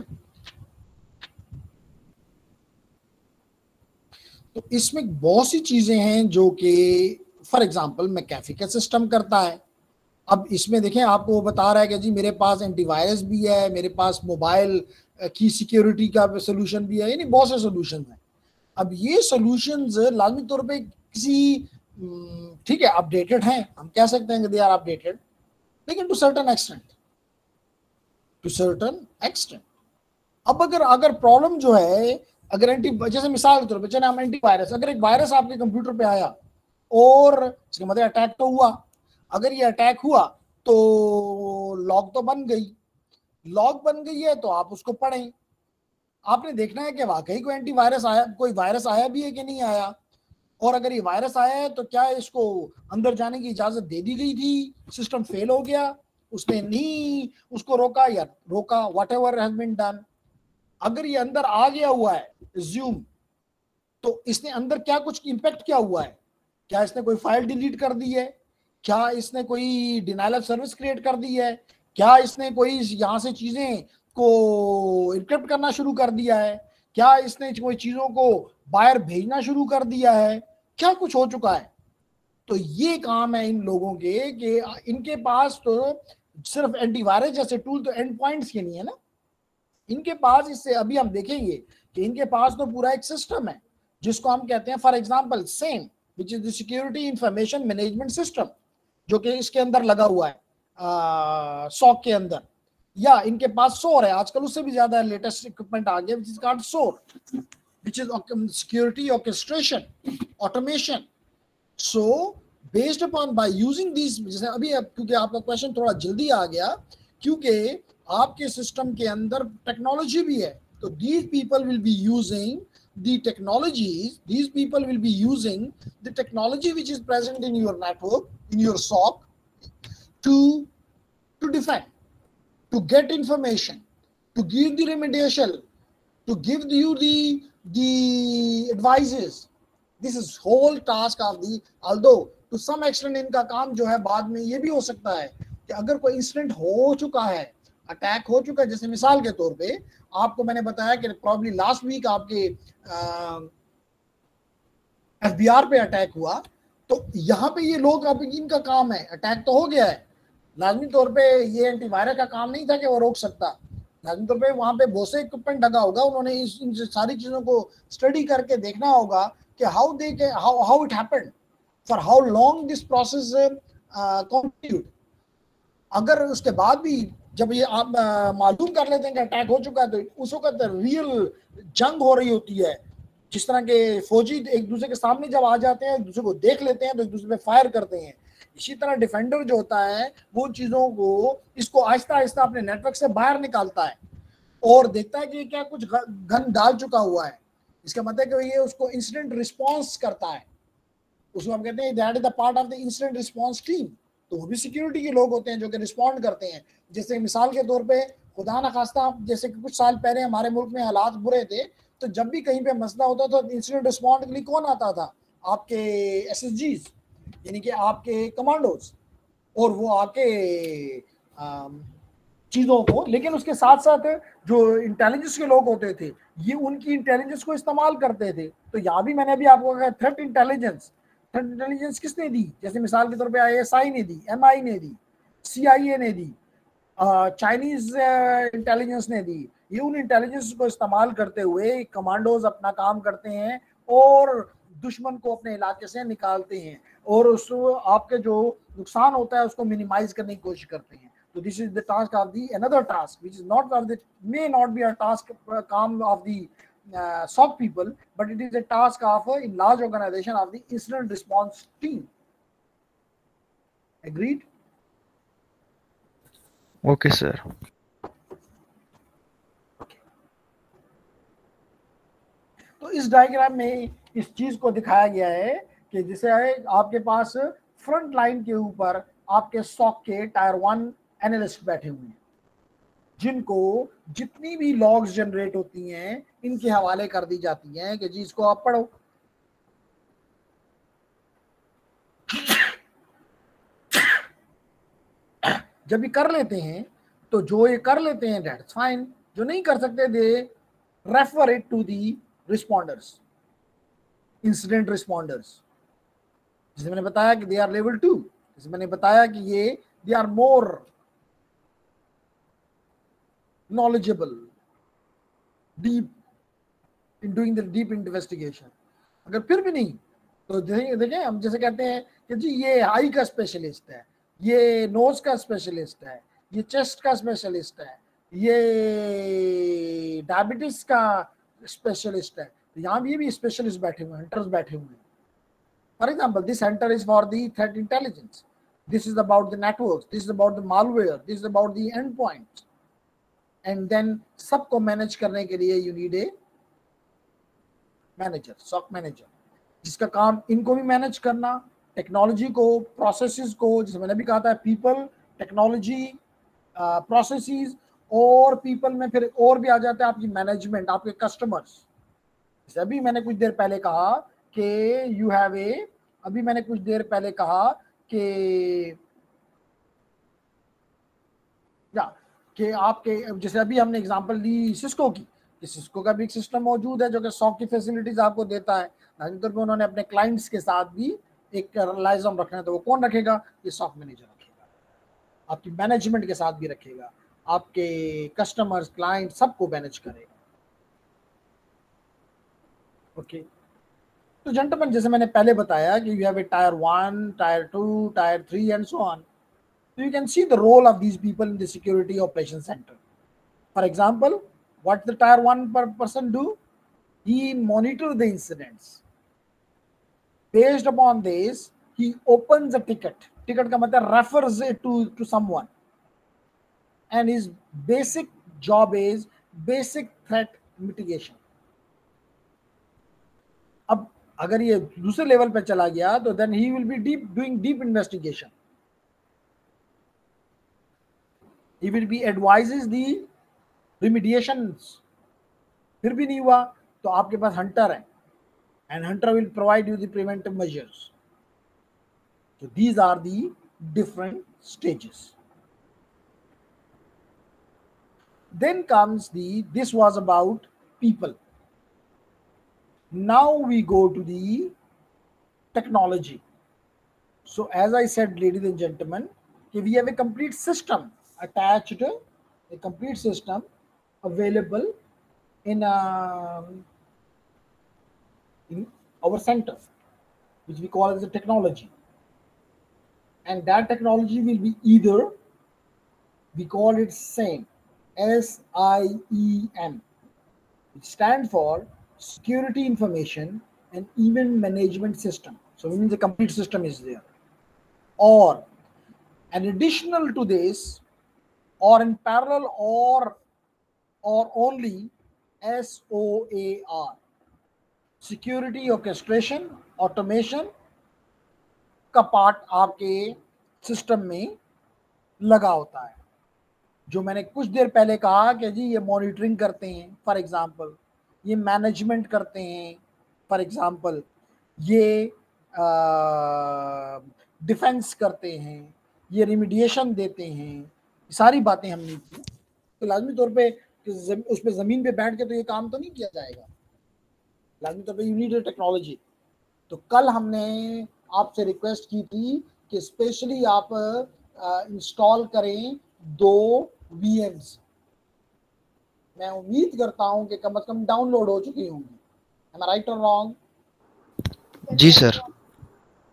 [SPEAKER 1] तो इसमें बहुत सी चीजें हैं जो कि फॉर एग्जांपल मैकेफी का सिस्टम करता है. अब इसमें देखें आपको वो बता रहा है कि जी मेरे पास एंटीवायरस भी है, मेरे पास मोबाइल की सिक्योरिटी का सोल्यूशन भी है, यानी बहुत से सोल्यूशन हैं. अब ये सॉल्यूशंस लाजमी तौर पे किसी ठीक है अपडेटेड हैं, हम कह सकते हैं कि दे आर अपडेटेड, लेकिन टू सर्टेन एक्सटेंट. अब अगर प्रॉब्लम जो है अगर जैसे मिसाल के तौर पे चले हम एंटीवायरस, अगर एक वायरस आपके कंप्यूटर पे आया और इसके मतलब अटैक तो हुआ. अगर ये अटैक हुआ तो लॉग तो बन गई है तो आप उसको पढ़ें. आपने देखना है कि वाकई कोई वायरस आया भी है कि नहीं आया, और अगर ये वायरस आया है तो क्या इसको अंदर जाने की इजाजत दे दी गई थी, सिस्टम फेल हो गया, उसने नहीं उसको रोका व्हाटएवर हैज बीन डन. अगर ये अंदर आ गया हुआ है एज्यूम, तो इसने अंदर क्या कुछ इम्पैक्ट क्या हुआ है? क्या इसने कोई फाइल डिलीट कर दी है? क्या इसने कोई डिनायल ऑफ सर्विस क्रिएट कर दी है? क्या इसने कोई यहाँ से चीजें को इनक्रिप्ट करना शुरू कर दिया है? क्या इसने कोई चीजों को बाहर भेजना शुरू कर दिया है? क्या कुछ हो चुका है? तो ये काम है इन लोगों के कि इनके पास तो सिर्फ एंटीवायरस जैसे टूल तो एंड पॉइंट्स के नहीं है ना, इनके पास इससे अभी हम देखेंगे कि इनके पास तो पूरा एक सिस्टम है जिसको हम कहते हैं for example same which is the security information management system, जो कि इसके अंदर लगा हुआ है सॉक के अंदर, या इनके पास सोर है. आजकल उससे भी ज्यादा लेटेस्ट इक्विपमेंट आ गया विच इज कॉल्ड सोर, which is security orchestration automation. So based upon by using this, जैसे अभी क्योंकि आपका क्वेश्चन थोड़ा जल्दी आ गया क्योंकि आपके सिस्टम के अंदर टेक्नोलॉजी भी है, तो these people will be using the technologies, these people will be using the technology which is present in your network, in your SOC, to defend, to get information, to give the remediation, to give you the advices this is whole task of the, although to some extent इनका काम जो है बाद में ये भी हो सकता है कि अगर कोई इंसिडेंट हो चुका है, अटैक हो चुका है, जैसे मिसाल के तौर पे आपको मैंने बताया कि प्रॉब्ली लास्ट वीक आपके एफबीआर पे अटैक हुआ, तो यहाँ पे ये लोग, अब इनका काम है, अटैक तो हो गया है, लाजमी तौर पे ये एंटीवायरस का काम नहीं था कि वो रोक सकता, लाजमी तौर पे वहाँ पे बहुत से इक्विपमेंट लगा होगा, उन्होंने इन सारी चीज़ों को स्टडी करके देखना होगा कि how it happened, for how long this process continued. अगर उसके बाद भी जब ये आप मालूम कर लेते हैं कि अटैक हो चुका है, तो उस वक्त रियल जंग हो रही होती है, जिस तरह के फौजी एक दूसरे के सामने जब आ जाते हैं, एक दूसरे को देख लेते हैं तो एक दूसरे पे फायर करते हैं, इसी तरह डिफेंडर जो होता है वो चीज़ों को, इसको आहिस्ता आहिस्ता अपने नेटवर्क से बाहर निकालता है और देखता है कि क्या कुछ गन डाल चुका हुआ है, इसका मतलब है कि ये उसको इंसिडेंट रिस्पॉन्स करता है, उसको हम कहते हैं that is the part of the incident response team. तो वो भी सिक्योरिटी के लोग होते हैं जो कि रिस्पॉन्ड करते हैं। जैसे मिसाल के तौर पे खुदा न खास्ता, जैसे कि कुछ साल पहले हमारे मुल्क में हालात बुरे थे, तो जब भी कहीं पे मसला होता था तो इंसिडेंट रिस्पॉन्ड के लिए कौन आता था? आपके एसएसजीज, यानी कि आपके कमांडोज, और वो आके चीज़ों को, लेकिन उसके साथ साथ जो इंटेलिजेंस के लोग होते थे ये उनकी इंटेलिजेंस को इस्तेमाल करते थे। तो यहाँ भी मैंने अभी आपको कहा थ्रेट इंटेलिजेंस किसने दी? जैसे मिसाल के तौर पे आईएसआई ने दी, एमआई ने दी, सीआईए ने दी, चाइनीज इंटेलिजेंस ने दी। ये उन इंटेलिजेंस को इस्तेमाल करते हुए कमांडोज अपना काम करते हैं और दुश्मन को अपने इलाके से निकालते हैं और उस आपके जो नुकसान होता है उसको मिनिमाइज करने की कोशिश करते हैं। So this is the task of the another task, which is not of the, may not be a task काम of the SOC people, but it is a task of in large organization of the incident response team. Agreed?
[SPEAKER 4] Okay, sir.
[SPEAKER 1] तो इस diagram में इस चीज को दिखाया गया है कि जैसे आपके पास फ्रंट लाइन के ऊपर आपके SOC के टायर 1 एनालिस्ट बैठे हुए हैं, जिनको जितनी भी लॉग्स जनरेट होती हैं इनके हवाले कर दी जाती हैं कि जी इसको आप पढ़ो। जब ये कर लेते हैं तो जो ये कर लेते हैं दैट्स फाइन, जो नहीं कर सकते they refer it to the responders, incident responders, जिसे मैंने बताया कि दे आर लेवल 2, जिसे मैंने बताया कि ये they are more knowledgeable, deep in doing the deep investigation। अगर फिर भी नहीं तो देखें हम जैसे कहते हैं कि जी ये आई का स्पेशलिस्ट है, ये नोज का स्पेशलिस्ट है, ये चेस्ट का स्पेशलिस्ट है, ये डायबिटीज का स्पेशलिस्ट है, तो यहाँ भी स्पेशलिस्ट बैठे हुए हैं, हंटर्स बैठे हुए हैं। For example this hunter is for the threat intelligence, this is about the network, this is about the malware, this is about the endpoints. And then सबको मैनेज करने के लिए you need a manager, SOC manager, जिसका काम इनको भी manage करना, technology को, प्रोसेसेस को, जैसे मैंने भी कहा था पीपल, टेक्नोलॉजी, प्रोसेसेस, और पीपल में फिर और भी आ जाता है आपकी मैनेजमेंट, आपके कस्टमर्स। जैसे अभी मैंने कुछ देर पहले कहा कि यू हैव ए, अभी मैंने कुछ देर पहले कहा कि आपके, जैसे अभी हमने एग्जांपल दी सिस्को की, कि सिस्को का भी एक सिस्टम मौजूद है जो कि SOC की फैसिलिटीज आपको देता है। तौर पर उन्होंने अपने क्लाइंट्स के साथ भी एक लाइजम रखना है, तो वो कौन रखेगा? ये SOC मैनेजर रखेगा, आपकी मैनेजमेंट के साथ भी रखेगा, आपके कस्टमर्स, क्लाइंट सबको मैनेज करेगा। ओके तो जेंटलमैन, जैसे मैंने पहले बताया कि you have a tyre 1, tyre 2, tyre 3 and so on. So you can see the role of these people in the security operations center. For example, what the tier 1 person do? He monitor the incidents. Based upon this, he opens a ticket. Ticket का मतलब refers it to someone. And his basic job is basic threat mitigation. अब अगर ये दूसरे level पे चला गया तो then he will be doing deep investigation. He will be advises the remediations। फिर भी नहीं हुआ तो आपके पास हंटर है, and hunter will provide you the preventive measures. So these are the different stages. Then comes this was about people. Now we go to the technology. So as I said, ladies and gentlemen, we have a complete system attached, a complete system available in our center, which we call as a technology. And that technology will be either, we call it SIEM, SIEM, which stands for Security Information and Event Management System. So it means the complete system is there. Or an additional to this, or in parallel, or only SOAR, Security Orchestration Automation का part आपके system में लगा होता है. जो मैंने कुछ देर पहले कहा कि जी ये मॉनिटरिंग करते हैं, फॉर एग्जांपल ये मैनेजमेंट करते हैं, फॉर एग्जांपल ये डिफेंस करते हैं, ये रिमीडिएशन देते हैं, सारी बातें हमने की. तो लाजमी तौर पे उस पे ज़मीन पे बैठ के तो ये काम तो नहीं किया जाएगा. लाजमी तौर पे यू नीड टेक्नोलॉजी. तो कल हमने आपसे रिक्वेस्ट की थी कि स्पेशली आप इंस्टॉल करें 2 VMs. मैं उम्मीद करता हूं कि कम से कम डाउनलोड हो चुकी होंगी. Am I right or wrong?
[SPEAKER 4] जी सर.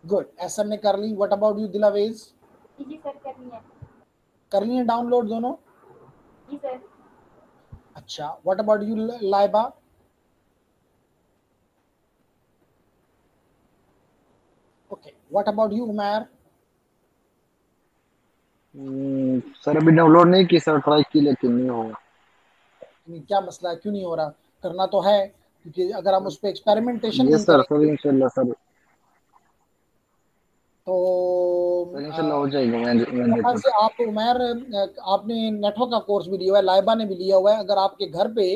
[SPEAKER 1] गुड. SM ने कर ली. What about you Dilawez?
[SPEAKER 2] जी सर
[SPEAKER 1] कर ली है डाउनलोड दोनों?
[SPEAKER 2] जी सर.
[SPEAKER 1] अच्छा. What about you Laiba? Okay. What about you Umar?
[SPEAKER 3] Sir अभी डाउनलोड नहीं की सर, ट्राई की लेकिन नहीं हो.
[SPEAKER 1] क्या मसला है, क्यों नहीं हो रहा? करना तो है, क्योंकि अगर हम उस पर एक्सपेरिमेंटेशन
[SPEAKER 3] ये
[SPEAKER 1] नहीं
[SPEAKER 3] सर
[SPEAKER 1] करेंगे
[SPEAKER 3] इंशाल्लाह सर
[SPEAKER 1] तो
[SPEAKER 3] इंशाल्लाह हो जाएगा. मैं
[SPEAKER 1] से आप उमर, आपने नेटवर्क का कोर्स भी लिया हुआ है, लाइबा ने भी लिया हुआ है. अगर आपके घर पे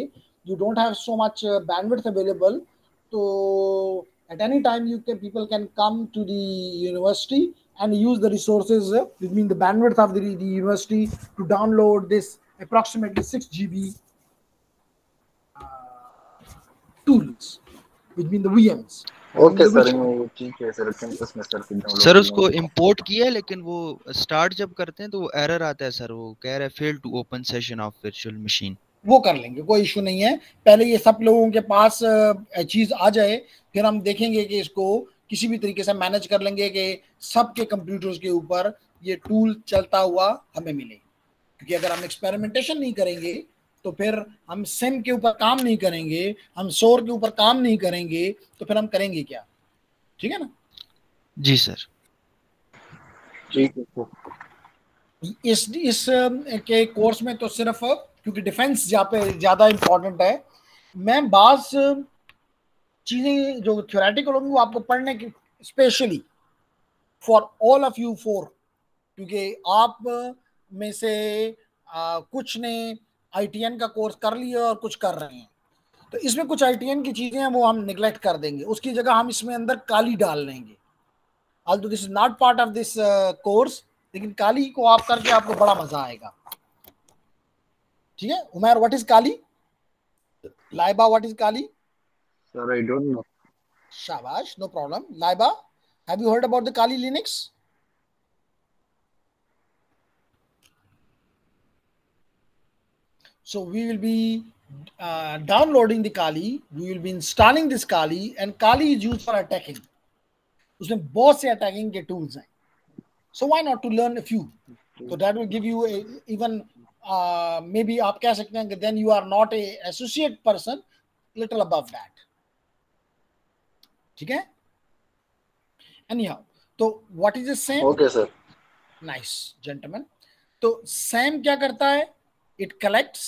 [SPEAKER 1] you don't have so much bandwidth available, तो at any time people can come to the university and use the resources, which mean the bandwidth of the university, to download this approximately 6 GB tools, which mean the VMs.
[SPEAKER 3] Okay sir, वो ठीक है sir. Campus में sir download
[SPEAKER 4] sir उसको import किया है, लेकिन वो start जब करते हैं तो वो एरर आता है सर. वो कह रहा है fail to open session of virtual machine.
[SPEAKER 1] वो कर लेंगे, कोई इशू नहीं है. पहले ये सब लोगों के पास चीज आ जाए, फिर हम देखेंगे कि इसको किसी भी तरीके से मैनेज कर लेंगे कि सबके कंप्यूटर्स के ऊपर ये टूल चलता हुआ हमें मिले. क्योंकि अगर हम एक्सपेरिमेंटेशन नहीं करेंगे तो फिर हम सिम के ऊपर काम नहीं करेंगे, हम सोर के ऊपर काम नहीं करेंगे, तो फिर हम करेंगे क्या? ठीक है ना?
[SPEAKER 4] जी सर.
[SPEAKER 3] ठीक है.
[SPEAKER 1] इस के कोर्स में तो सिर्फ क्योंकि डिफेंस जहाँ पे ज़्यादा इम्पोर्टेंट है, मैं बास चीज़ें जो थ्योरेटिकल होंगी वो आपको पढ़ने की specially for all of you 4, क्योंकि आप में से कुछ ने ITN का कोर्स कर लिया और कुछ कर रहे हैं, तो इसमें कुछ ITN की चीज़ें हैं वो हम निगलेक्ट कर देंगे. उसकी जगह हम इसमें अंदर काली डाल लेंगे. although this is not part of this course, लेकिन काली को आप करके आपको बड़ा मजा आएगा. ठीक है Umar, what is Kali? Laiba, what is Kali?
[SPEAKER 3] Sir I don't know.
[SPEAKER 1] शाबाश, no problem. Laiba, have you heard about the Kali Linux? So we will be downloading the Kali, we will be installing this Kali, and Kali is used for attacking. उसमें बहुत से attacking के tools हैं. So why not to learn a few? So that will give you even maybe आप कह सकते हैं कि then you are not a associate person, little above that. ठीक है? Anyhow, तो what is the SAM?
[SPEAKER 3] Okay sir.
[SPEAKER 1] Nice gentlemen. तो SAM क्या करता है? It collects,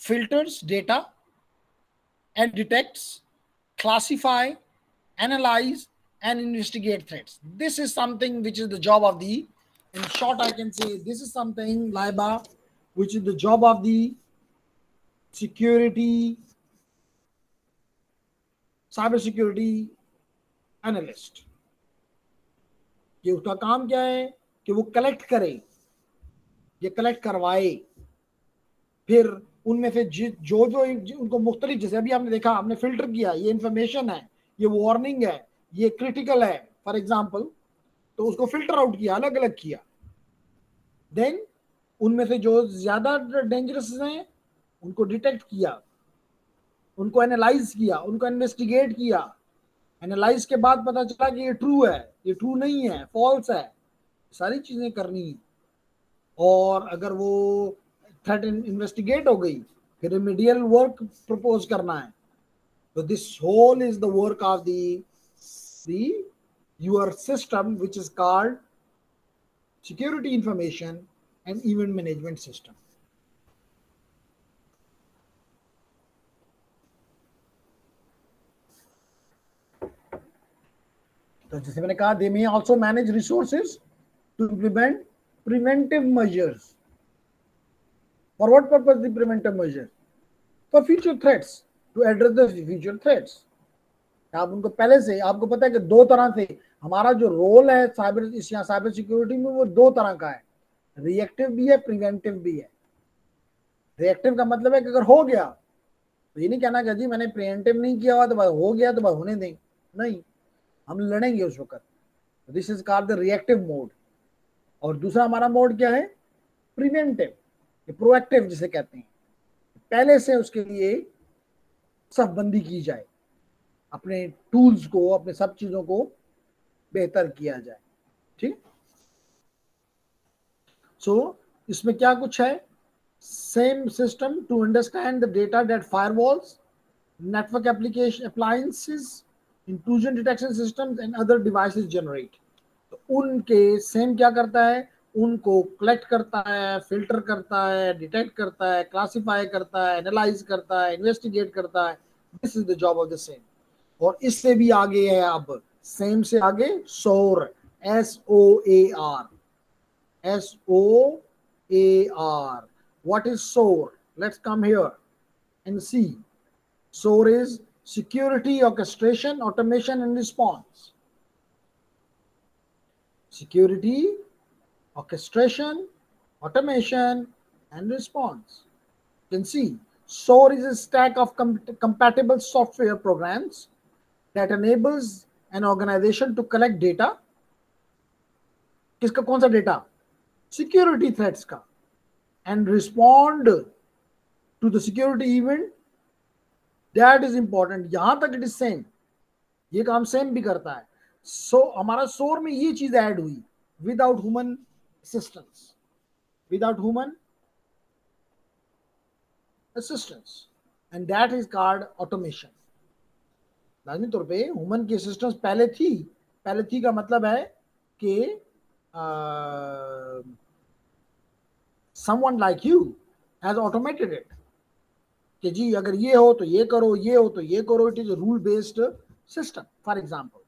[SPEAKER 1] filters data, and detects, classify, analyze, and investigate threats. This is something which is the job of the, in short I can say this is something, Laiba, which is the job of the security cyber security analyst, कि उसका काम क्या है कि वो collect करे, ये collect करवाए, फिर उनमें से जो जो उनको मुख्तलिफ, जैसे अभी आपने देखा, आपने फिल्टर किया, ये इंफॉर्मेशन है, ये वार्निंग है, ये क्रिटिकल है फॉर एग्जांपल, तो उसको फिल्टर आउट किया, अलग अलग किया। देन उनमें से जो ज्यादा डेंजरस हैं उनको डिटेक्ट किया, उनको एनालाइज किया, उनको इन्वेस्टिगेट किया। एनालाइज के बाद पता चला कि ये ट्रू है, ये ट्रू नहीं है, फॉल्स है, सारी चीजें करनी है। और अगर वो थ्रेट इन्वेस्टिगेट हो गई, फिर रिमेडियल वर्क प्रपोज करना है। तो this whole is the work of the your system, which is called security information and event management system. तो जैसे मैंने कहा, they may also manage resources to implement preventive measures. For what purpose the preventive measure? For future threats, to address the future threats. आप उनको पहले से, आपको पता है कि दो तरह से हमारा जो रोल है साइबर सिक्योरिटी में, वो दो तरह का है, रिएक्टिव भी है, प्रिवेंटिव भी है। रिएक्टिव का मतलब है कि अगर हो गया तो ये नहीं कहना कि जी मैंने प्रिवेंटिव नहीं किया हुआ तो बस हो गया तो बस होने दें, नहीं, हम लड़ेंगे उस वक्त। This is called the reactive mode. और दूसरा हमारा मोड क्या है? प्रिवेंटिव, प्रोएक्टिव जिसे कहते हैं, पहले से उसके लिए सफबंदी की जाए, अपने टूल्स को, अपने सब चीजों को बेहतर किया जाए। ठीक। सो इसमें क्या कुछ है? Same system to understand the data that firewalls, network application appliances, intrusion detection systems and other devices generate. तो उनके सेम क्या करता है? उनको कलेक्ट करता है, फिल्टर करता है, डिटेक्ट करता है, क्लासिफाई करता है, एनालाइज करता है, इन्वेस्टिगेट करता है। This is the job of the same. और इससे भी आगे है, अब सेम से आगे SOAR, SOAR, SOAR. What is SOAR? Let's come here and see. SOAR is security orchestration, automation and response. Security, orchestration, automation and response. You can see SOAR is a stack of compatible software programs that enables an organization to collect data. किसका, कौन सा data? Security threats का, and respond to the security event. That is important. यहां तक it is same, ये काम same भी करता है। सो हमारा SOAR में ये चीज ऐड हुई, without human assistance, without human assistance, and that is called automation. लाजमी तौर पे ह्यूमन की असिस्टेंस पहले थी का मतलब है कि someone like you has automated it, कि जी अगर ये हो तो ये करो, ये हो तो ये करो. It is a rule based system, for example.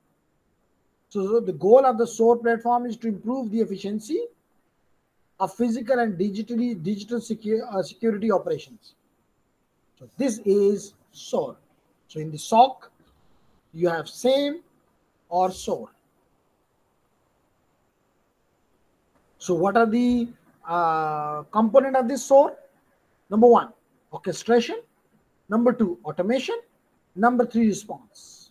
[SPEAKER 1] So the goal of the SOAR platform is to improve the efficiency of physical and digital security operations. So this is SOAR. So in the SOC you have SAME or SOAR. So what are the component of this SOAR? Number 1, orchestration. Number 2, automation. Number 3, response.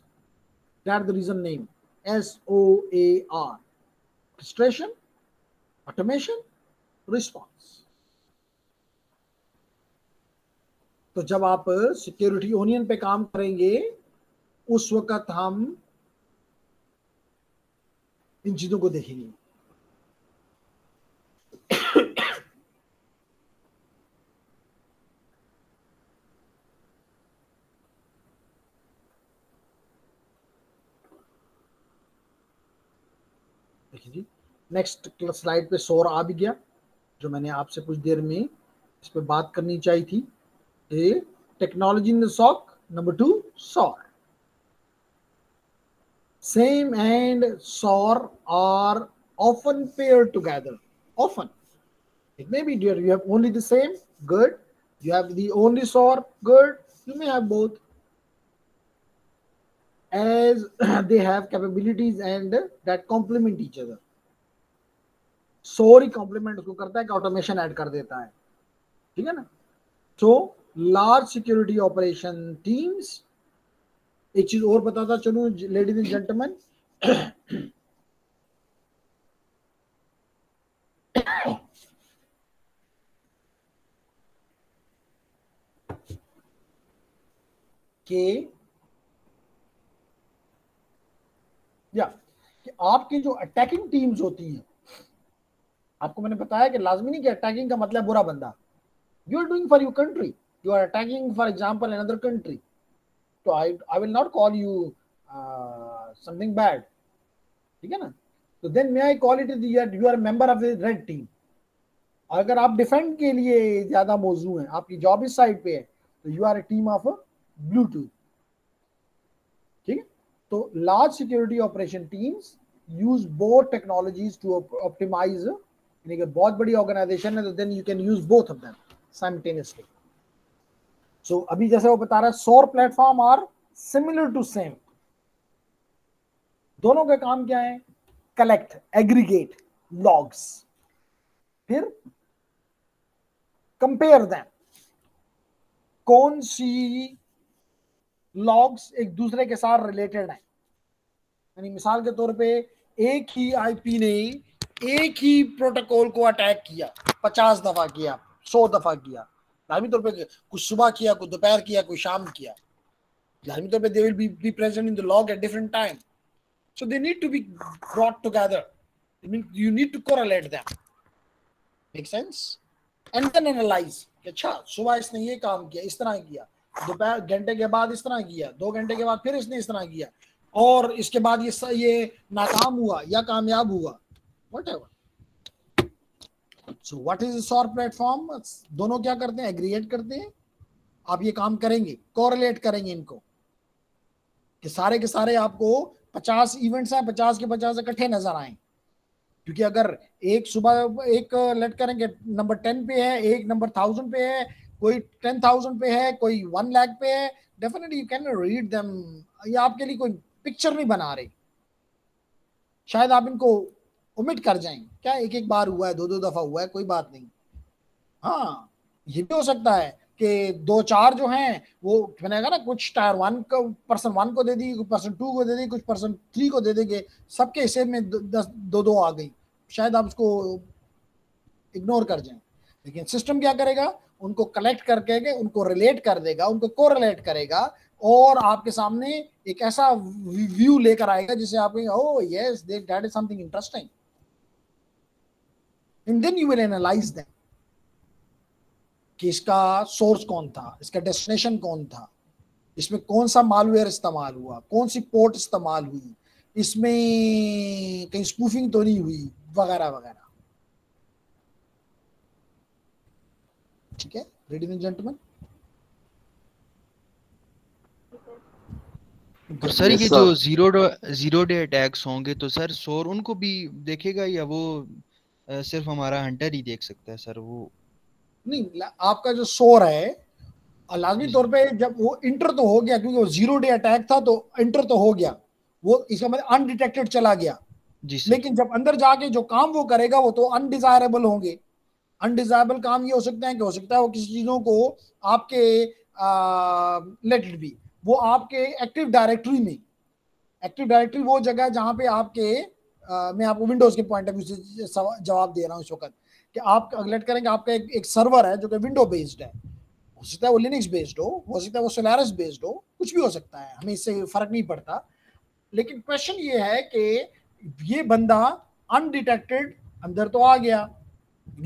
[SPEAKER 1] That's the reason name, SOAR. Orchestration, automation, response. तो जब आप security onion पे काम करेंगे उस वक्त हम इन चीजों को देखेंगे. देखिए जी, नेक्स्ट स्लाइड पे SOAR आ भी गया, जो मैंने आपसे कुछ देर में इस पे बात करनी चाहिए थी. Technology in the SOC. Number 2, SOAR. SAME and SOAR are often paired together. Often. It may be you have only the SAME, good. You have the only SOAR, good. You may have both. as they have capabilities and that complement each other. Sorry complement उसको करता है कि automation add कर देता है, ठीक है ना. So large security operation teams. एक चीज और बताता चलूं लेडीज एंड जेंटलमैन, कि आपकी जो अटैकिंग टीम्स होती हैं, आपको मैंने बताया कि लाजमी नहीं कि अटैकिंग का मतलब बुरा बंदा. You are doing for your country, you are attacking for example another country, तो I will not call you something bad, ठीक है ना. तो then may I call it you are member of the red team. अगर आप defend के लिए ज्यादा मौजू हैं, आपकी जॉब इस साइड पे है, तो you are a team of blue team, ठीक है. तो large security operation teams use both technologies to optimize. यानी कि बहुत बड़ी ऑर्गेनाइजेशन है तो then you can use both of them simultaneously. So अभी जैसे वो बता रहा है, SOAR platform are similar to same. दोनों का काम क्या है? कलेक्ट, एग्रीगेट लॉग्स, फिर कंपेयर देम. कौन सी लॉग्स एक दूसरे के साथ रिलेटेड है. यानी मिसाल के तौर पे एक ही आईपी ने एक ही प्रोटोकॉल को अटैक किया, 50 दफा किया, 100 दफा किया. लाजमी तौर पे कुछ सुबह किया, कुछ दोपहर किया, कुछ शाम किया. लाजमी तौर पे they will be present in the log at different time. So they need to be brought together. You need to correlate them. Make sense? And then analyse. अच्छा, सुबह इसने ये काम किया, इस तरह किया, दोपहर घंटे के बाद इस तरह किया, 2 घंटे के बाद फिर इसने इस तरह किया, और इसके बाद ये नाकाम हुआ या कामयाब हुआ, whatever. So what is the SOAR platform? दोनों क्या करते हैं? एग्रीगेट करते हैं. आप ये काम करेंगे, कोरिलेट करेंगे इनको, कि सारे के सारे आपको 50 इवेंट्स हैं, 50 के 50 इकट्ठे नजर आए. क्योंकि अगर एक सुबह एक लेट करेंगे नंबर 10 पे है, एक नंबर 1000 पे है, कोई 10,000 पे है, कोई 1 लाख पे है, definitely you can read them. ये आपके लिए कोई पिक्चर नहीं बना रही. शायद आप इनको ओमिट कर जाएं. क्या एक बार हुआ है, 2 दफा हुआ है, कोई बात नहीं. हाँ, ये भी हो सकता है कि 2-4 जो हैं वो मैंने कहा ना, कुछ टायर 1 को पर्सन 1 को दे दी, कुछ पर्सन 2 को दे दी, कुछ पर्सन 3 को दे देंगे, सबके हिस्से में 2 आ गई. शायद आप उसको इग्नोर कर जाएं. लेकिन सिस्टम क्या करेगा? उनको कलेक्ट करके उनको रिलेट कर देगा, उनको कोरिलेट करेगा, और आपके सामने एक ऐसा व्यू लेकर आएगा जिसे आप कहेंगे, oh yes, that is something interesting. And then you will analyse them कि इसका सोर्स कौन था, इसका डेस्टिनेशन कौन था, इसमें कौन सा मालवेयर इस्तेमाल हुआ, कौन सी पोर्ट इस्तेमाल हुई, इसमें कहीं स्पूफिंग तो नहीं हुई, वगैरह वगैरह. ठीक है लेडीज एंड जेंटलमैन.
[SPEAKER 4] और सर ये जो जीरो डे अटैक्स होंगे तो सर सोर उनको भी देखेगा या वो सिर्फ हमारा हंटर ही देख सकता है सर? वो
[SPEAKER 1] नहीं, आपका जो सोर है लाजमी तौर पे जब वो इंटर तो हो गया, क्योंकि वो 0 डे अटैक था तो इंटर तो हो गया, वो इसका मतलब अनडिटेक्टेड चला गया. लेकिन जब अंदर जाके जो काम वो करेगा वो तो अनडिजायरेबल होंगे. अनडिजायरेबल काम ये हो सकता है कि हो सकता है वो किसी चीजों को आपके लेट इट बी वो आपके एक्टिव डायरेक्टरी में, एक्टिव डायरेक्टरी वो जगह जहां पे आपके मैं आपको विंडोज के पॉइंट ऑफ व्यू से जवाब दे रहा हूँ इस वक्त, कि आप लेट करेंगे आपका एक सर्वर है जो कि विंडो बेस्ड है. हो सकता है वो लिनक्स बेस्ड हो सकता है वो सोलारिस बेस्ड हो, कुछ भी हो सकता है, हमें इससे फर्क नहीं पड़ता. लेकिन क्वेश्चन ये है कि ये बंदा अनडिटेक्टेड अंदर तो आ गया,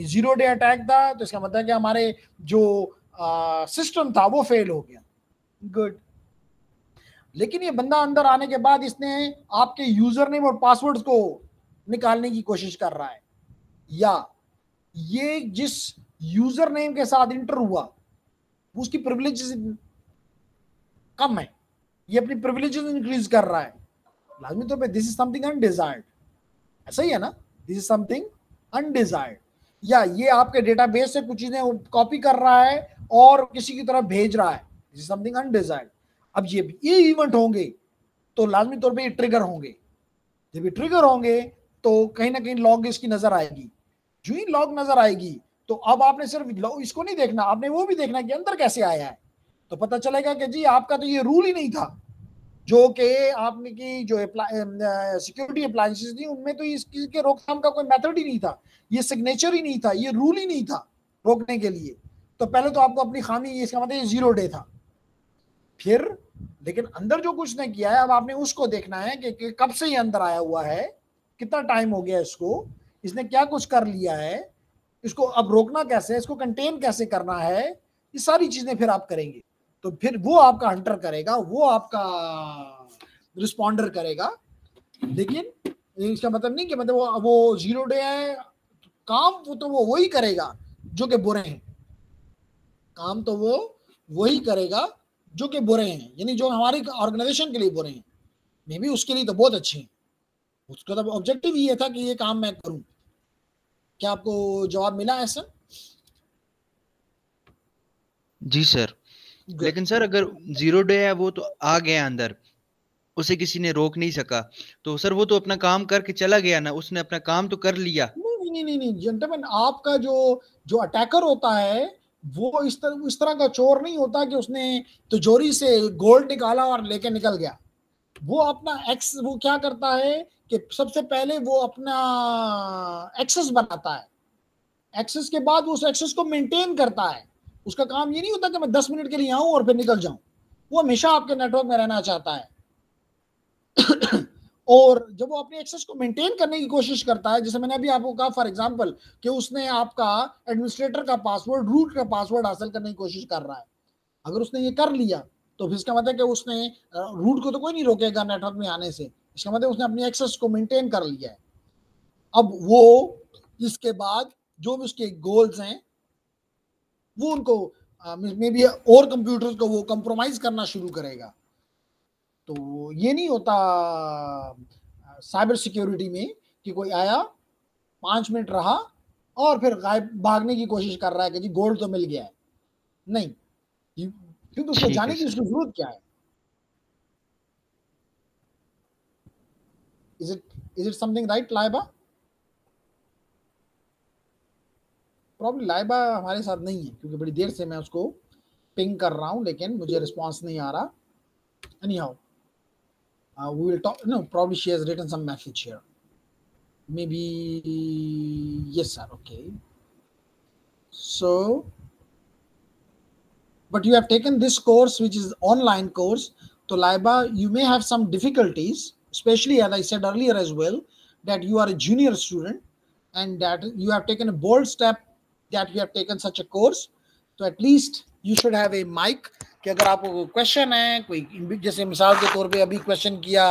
[SPEAKER 1] 0 डे अटैक था, तो इसका मतलब कि हमारे जो सिस्टम था वो फेल हो गया. गुड. लेकिन ये बंदा अंदर आने के बाद इसने आपके यूजर नेम और पासवर्ड्स को निकालने की कोशिश कर रहा है, या ये जिस यूजर नेम के साथ इंटर हुआ उसकी प्रिविलेजेस कम है, ये अपनी प्रिविलेजेस इंक्रीज कर रहा है. लाजमी तौर पे दिस इज समथिंग अनडिजायर्ड. ऐसा ही है ना, दिस इज समथिंग अनडिजायर्ड. या ये आपके डेटाबेस से कुछ चीजें कॉपी कर रहा है और किसी की तरफ भेज रहा है, दिस इज समथिंग अनडिजायर्ड. अब ये इवेंट होंगे तो लाजमी तौर पे ये ट्रिगर होंगे। जब ये ट्रिगर होंगे तो कहीं ना कहीं लॉग इसकी नजर आएगी। जो ही लॉग नजर आएगी तो अब आपने सिर्फ इसको नहीं देखना, आपने वो भी देखना कि अंदर कैसे आया है। तो पता चलेगा कि जी आपका तो ये रूल ही नहीं था, जो कि आपने की जो सिक्योरिटी अप्लायंसेस थी उनमें तो इसके रोकथाम का कोई मेथड ही नहीं था, ये सिग्नेचर ही नहीं था, ये रूल ही नहीं था रोकने के लिए। तो पहले तो आपको अपनी खामी, इसका मतलब ये 0 डे था। फिर लेकिन अंदर जो कुछ ने किया है अब आपने उसको देखना है कि कब से ये अंदर आया हुआ है, कितना टाइम हो गया इसको, इसने क्या कुछ कर लिया है, इसको अब रोकना कैसे है, इसको कंटेन कैसे करना है, ये सारी चीजें फिर आप करेंगे। तो फिर वो आपका हंटर करेगा, वो आपका रिस्पॉन्डर करेगा। लेकिन इसका मतलब नहीं कि मतलब वो 0 डे है, काम वो तो वो वही करेगा जो कि बुरे हैं, काम तो वो वही करेगा जो कि बुरे हैं, यानी जो हमारी ऑर्गेनाइजेशन के लिए बुरे हैं, मे बी उसके लिए तो बहुत अच्छे हैं, उसका तो ऑब्जेक्टिव ये था कि ये काम मैं करूं। क्या आपको जवाब मिला ऐसा?
[SPEAKER 4] जी सर। लेकिन सर अगर 0 डे है वो तो आ गया अंदर, उसे किसी ने रोक नहीं सका, तो सर वो तो अपना काम करके चला गया ना, उसने अपना काम तो कर लिया।
[SPEAKER 1] नहीं नहीं नहीं नहीं जेंटलमैन, आपका जो जो अटैकर होता है वो इस तरह का चोर नहीं होता कि उसने तिजोरी से गोल्ड निकाला और लेके निकल गया। वो अपना वो क्या करता है कि सबसे पहले वो अपना एक्सेस बनाता है, एक्सेस के बाद वो उस एक्सेस को मेंटेन करता है। उसका काम ये नहीं होता कि मैं 10 मिनट के लिए आऊं और फिर निकल जाऊं, वो हमेशा आपके नेटवर्क में रहना चाहता है। और जब वो अपने एक्सेस को मेंटेन करने की कोशिश करता है, जैसे मैंने अभी आपको कहा फॉर एग्जांपल कि उसने आपका एडमिनिस्ट्रेटर का पासवर्ड, रूट का पासवर्ड हासिल करने की कोशिश कर रहा है, अगर उसने ये कर लिया तो फिर इसका मतलब कि उसने रूट को तो कोई नहीं रोकेगा नेटवर्क में आने से, इसका मतलब उसने अपनी एक्सेस को मेंटेन कर लिया है। अब वो इसके बाद जो भी उसके गोल्स हैं वो उनको मे बी और कंप्यूटर्स को वो कंप्रोमाइज करना शुरू करेगा। तो ये नहीं होता साइबर सिक्योरिटी में कि कोई आया 5 मिनट रहा और फिर गायब भागने की कोशिश कर रहा है कि जी गोल्ड तो मिल गया है। नहीं, क्योंकि उसको
[SPEAKER 4] ठीक
[SPEAKER 1] जाने
[SPEAKER 4] है
[SPEAKER 1] की
[SPEAKER 4] सर।
[SPEAKER 1] उसकी जरूरत क्या है? Is it something right Laiba? Problem Laiba हमारे साथ नहीं है क्योंकि बड़ी देर से मैं उसको पिंग कर रहा हूं लेकिन मुझे रिस्पांस नहीं आ रहा। Any how we will talk. No, probably she has written some message here. Maybe yes, sir. Okay. So, but you have taken this course, which is online course. So, Laiba, you may have some difficulties, especially as I said earlier as well, that you are a junior student and that you have taken a bold step that you have taken such a course. So, at least you should have a mic. कि अगर आपको question है कोई, जैसे मिसाल के तौर पे अभी क्वेश्चन किया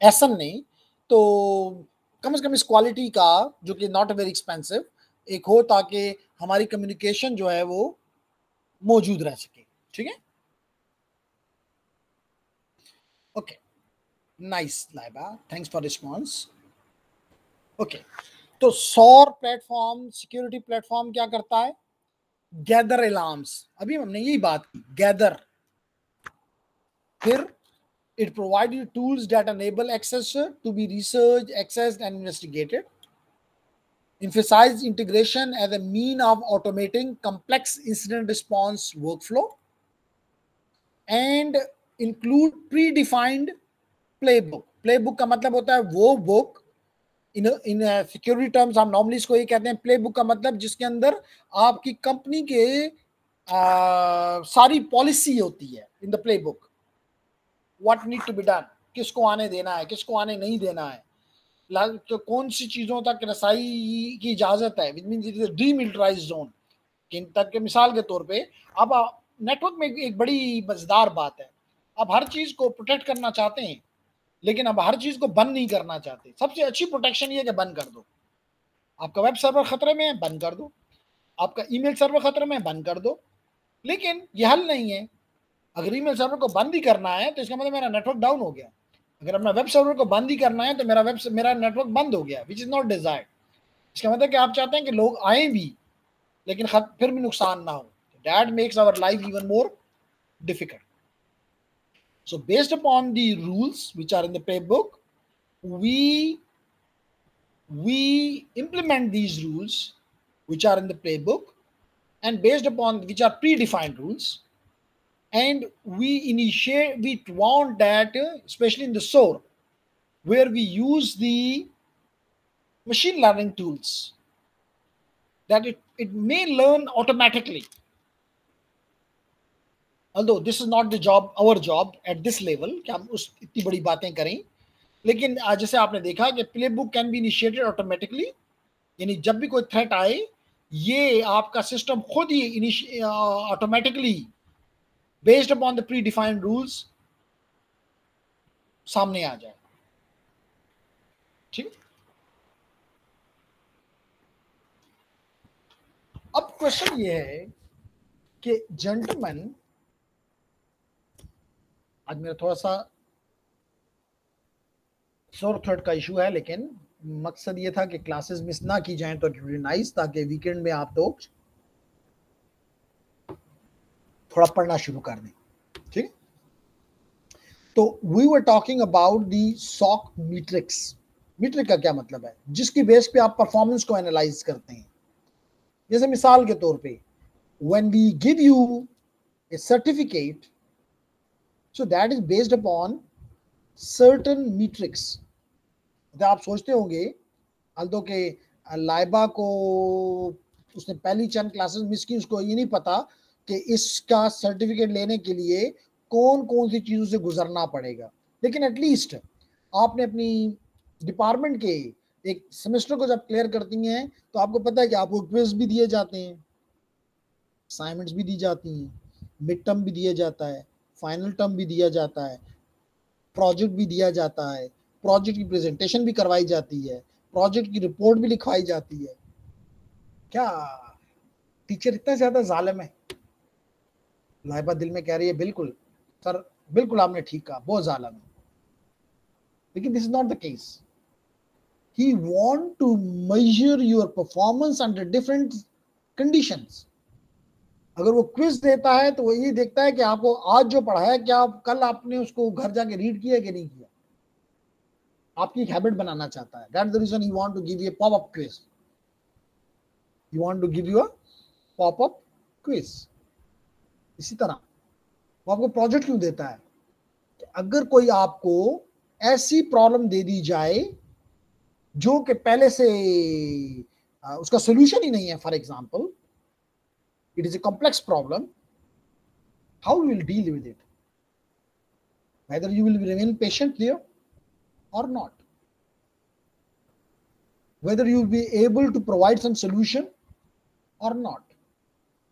[SPEAKER 1] एहसन ने, तो कम से कम इस क्वालिटी का जो कि नॉट वेरी एक्सपेंसिव एक हो ताकि हमारी कम्युनिकेशन जो है वो मौजूद रह सके। ठीक है, okay, nice Laiba, thanks for response. Okay, तो सौर प्लेटफॉर्म, सिक्योरिटी प्लेटफॉर्म क्या करता है? गैदर अलार्म्स, अभी हमने यही बात की, गैदर। फिर it provides you tools that enable access to be researched, accessed and investigated. Emphasize integration as a mean of automating complex incident response workflow and include predefined playbook. Playbook का मतलब होता है वो बुक, इन security terms हम normally इसको ये कहते हैं प्ले बुक का मतलब जिसके अंदर आपकी कंपनी के सारी पॉलिसी होती है in the playbook, what need to be done, किसको आने देना है, किसको आने नहीं देना है, तो कौन सी चीजों तक रसाई की इजाजत है, which means it is demilitarised zone. किन तक के मिसाल के तौर पे अब नेटवर्क में एक बड़ी मजेदार बात है, अब हर चीज को प्रोटेक्ट करना चाहते हैं लेकिन अब हर चीज को बंद नहीं करना चाहते। सबसे अच्छी प्रोटेक्शन ये है कि बंद कर दो। आपका वेब सर्वर खतरे में है, बंद कर दो। आपका ईमेल सर्वर खतरे में है, बंद कर दो। लेकिन ये हल नहीं है। अगर ईमेल सर्वर को बंद ही करना है तो इसका मतलब मेरा नेटवर्क डाउन हो गया। अगर अपना वेब सर्वर को बंद ही करना है तो मेरा नेटवर्क बंद हो गया, विच इज नॉट डिजायर्ड। इसका मतलब कि आप चाहते हैं कि लोग आए भी लेकिन फिर भी नुकसान ना हो। That makes our life even more difficult. So based upon the rules which are in the playbook, we implement these rules which are in the playbook, and based upon which are predefined rules, and we want that, especially in the SOAR, where we use the machine learning tools, that it may learn automatically. Although this is not our job at this level कि हम उस इतनी बड़ी बातें करें, लेकिन जैसे आपने देखा कि play book can be initiated automatically, यानी जब भी कोई थ्रेट आए ये आपका सिस्टम खुद ही automatically based upon the pre defined rules सामने आ जाए। ठीक, अब क्वेश्चन ये है कि जेंटलमैन, आज मेरा थोड़ा सा सोर थ्रेड का इशू है, लेकिन मकसद ये था कि क्लासेस मिस ना की जाएं तो नाइस, ताकि वीकेंड में आप लोग थोड़ा पढ़ना शुरू कर दें। ठीक, तो we were talking about the SOC metrics. Metric का क्या मतलब है? जिसकी बेस पे आप परफॉर्मेंस को एनालाइज करते हैं। जैसे मिसाल के तौर पे when we give you a certificate, so that is based upon certain metrics. तो आप सोचते होंगे अल्दो के लाइबा को उसने पहली चंद क्लासेस मिस की, उसको ये नहीं पता कि इसका सर्टिफिकेट लेने के लिए कौन कौन सी चीज़ों से गुजरना पड़ेगा। लेकिन एटलीस्ट आपने अपनी डिपार्टमेंट के एक सेमेस्टर को जब क्लियर करती हैं तो आपको पता है कि आपको क्विज भी दिए जाते हैं, असाइनमेंट्स भी दी जाती हैं, मिड टर्म भी दिया जाता है, फाइनल टर्म भी दिया जाता है, प्रोजेक्ट भी दिया जाता है, प्रोजेक्ट की प्रेजेंटेशन भी करवाई जाती है, प्रोजेक्ट की रिपोर्ट भी लिखवाई जाती है। क्या टीचर इतना ज्यादा जालिम है? लाइबा दिल में कह रही है बिल्कुल सर, बिल्कुल आपने ठीक कहा, बहुत जालिम है। लेकिन this is not the case. He want to measure your performance under different conditions. अगर वो क्विज देता है तो वो ये देखता है कि आपको आज जो पढ़ा है क्या कल आपने उसको घर जाके रीड किया कि नहीं किया। आपकी एक हैबिट बनाना चाहता है। That's the reason he want to give you a pop-up quiz. He want to give you a pop-up quiz. इसी तरह वो आपको प्रोजेक्ट क्यों देता है? कि अगर कोई आपको ऐसी प्रॉब्लम दे दी जाए जो कि पहले से उसका सोल्यूशन ही नहीं है, for example it is a complex problem, how you will deal with it, whether you will remain patient there or not, whether you will be able to provide some solution or not.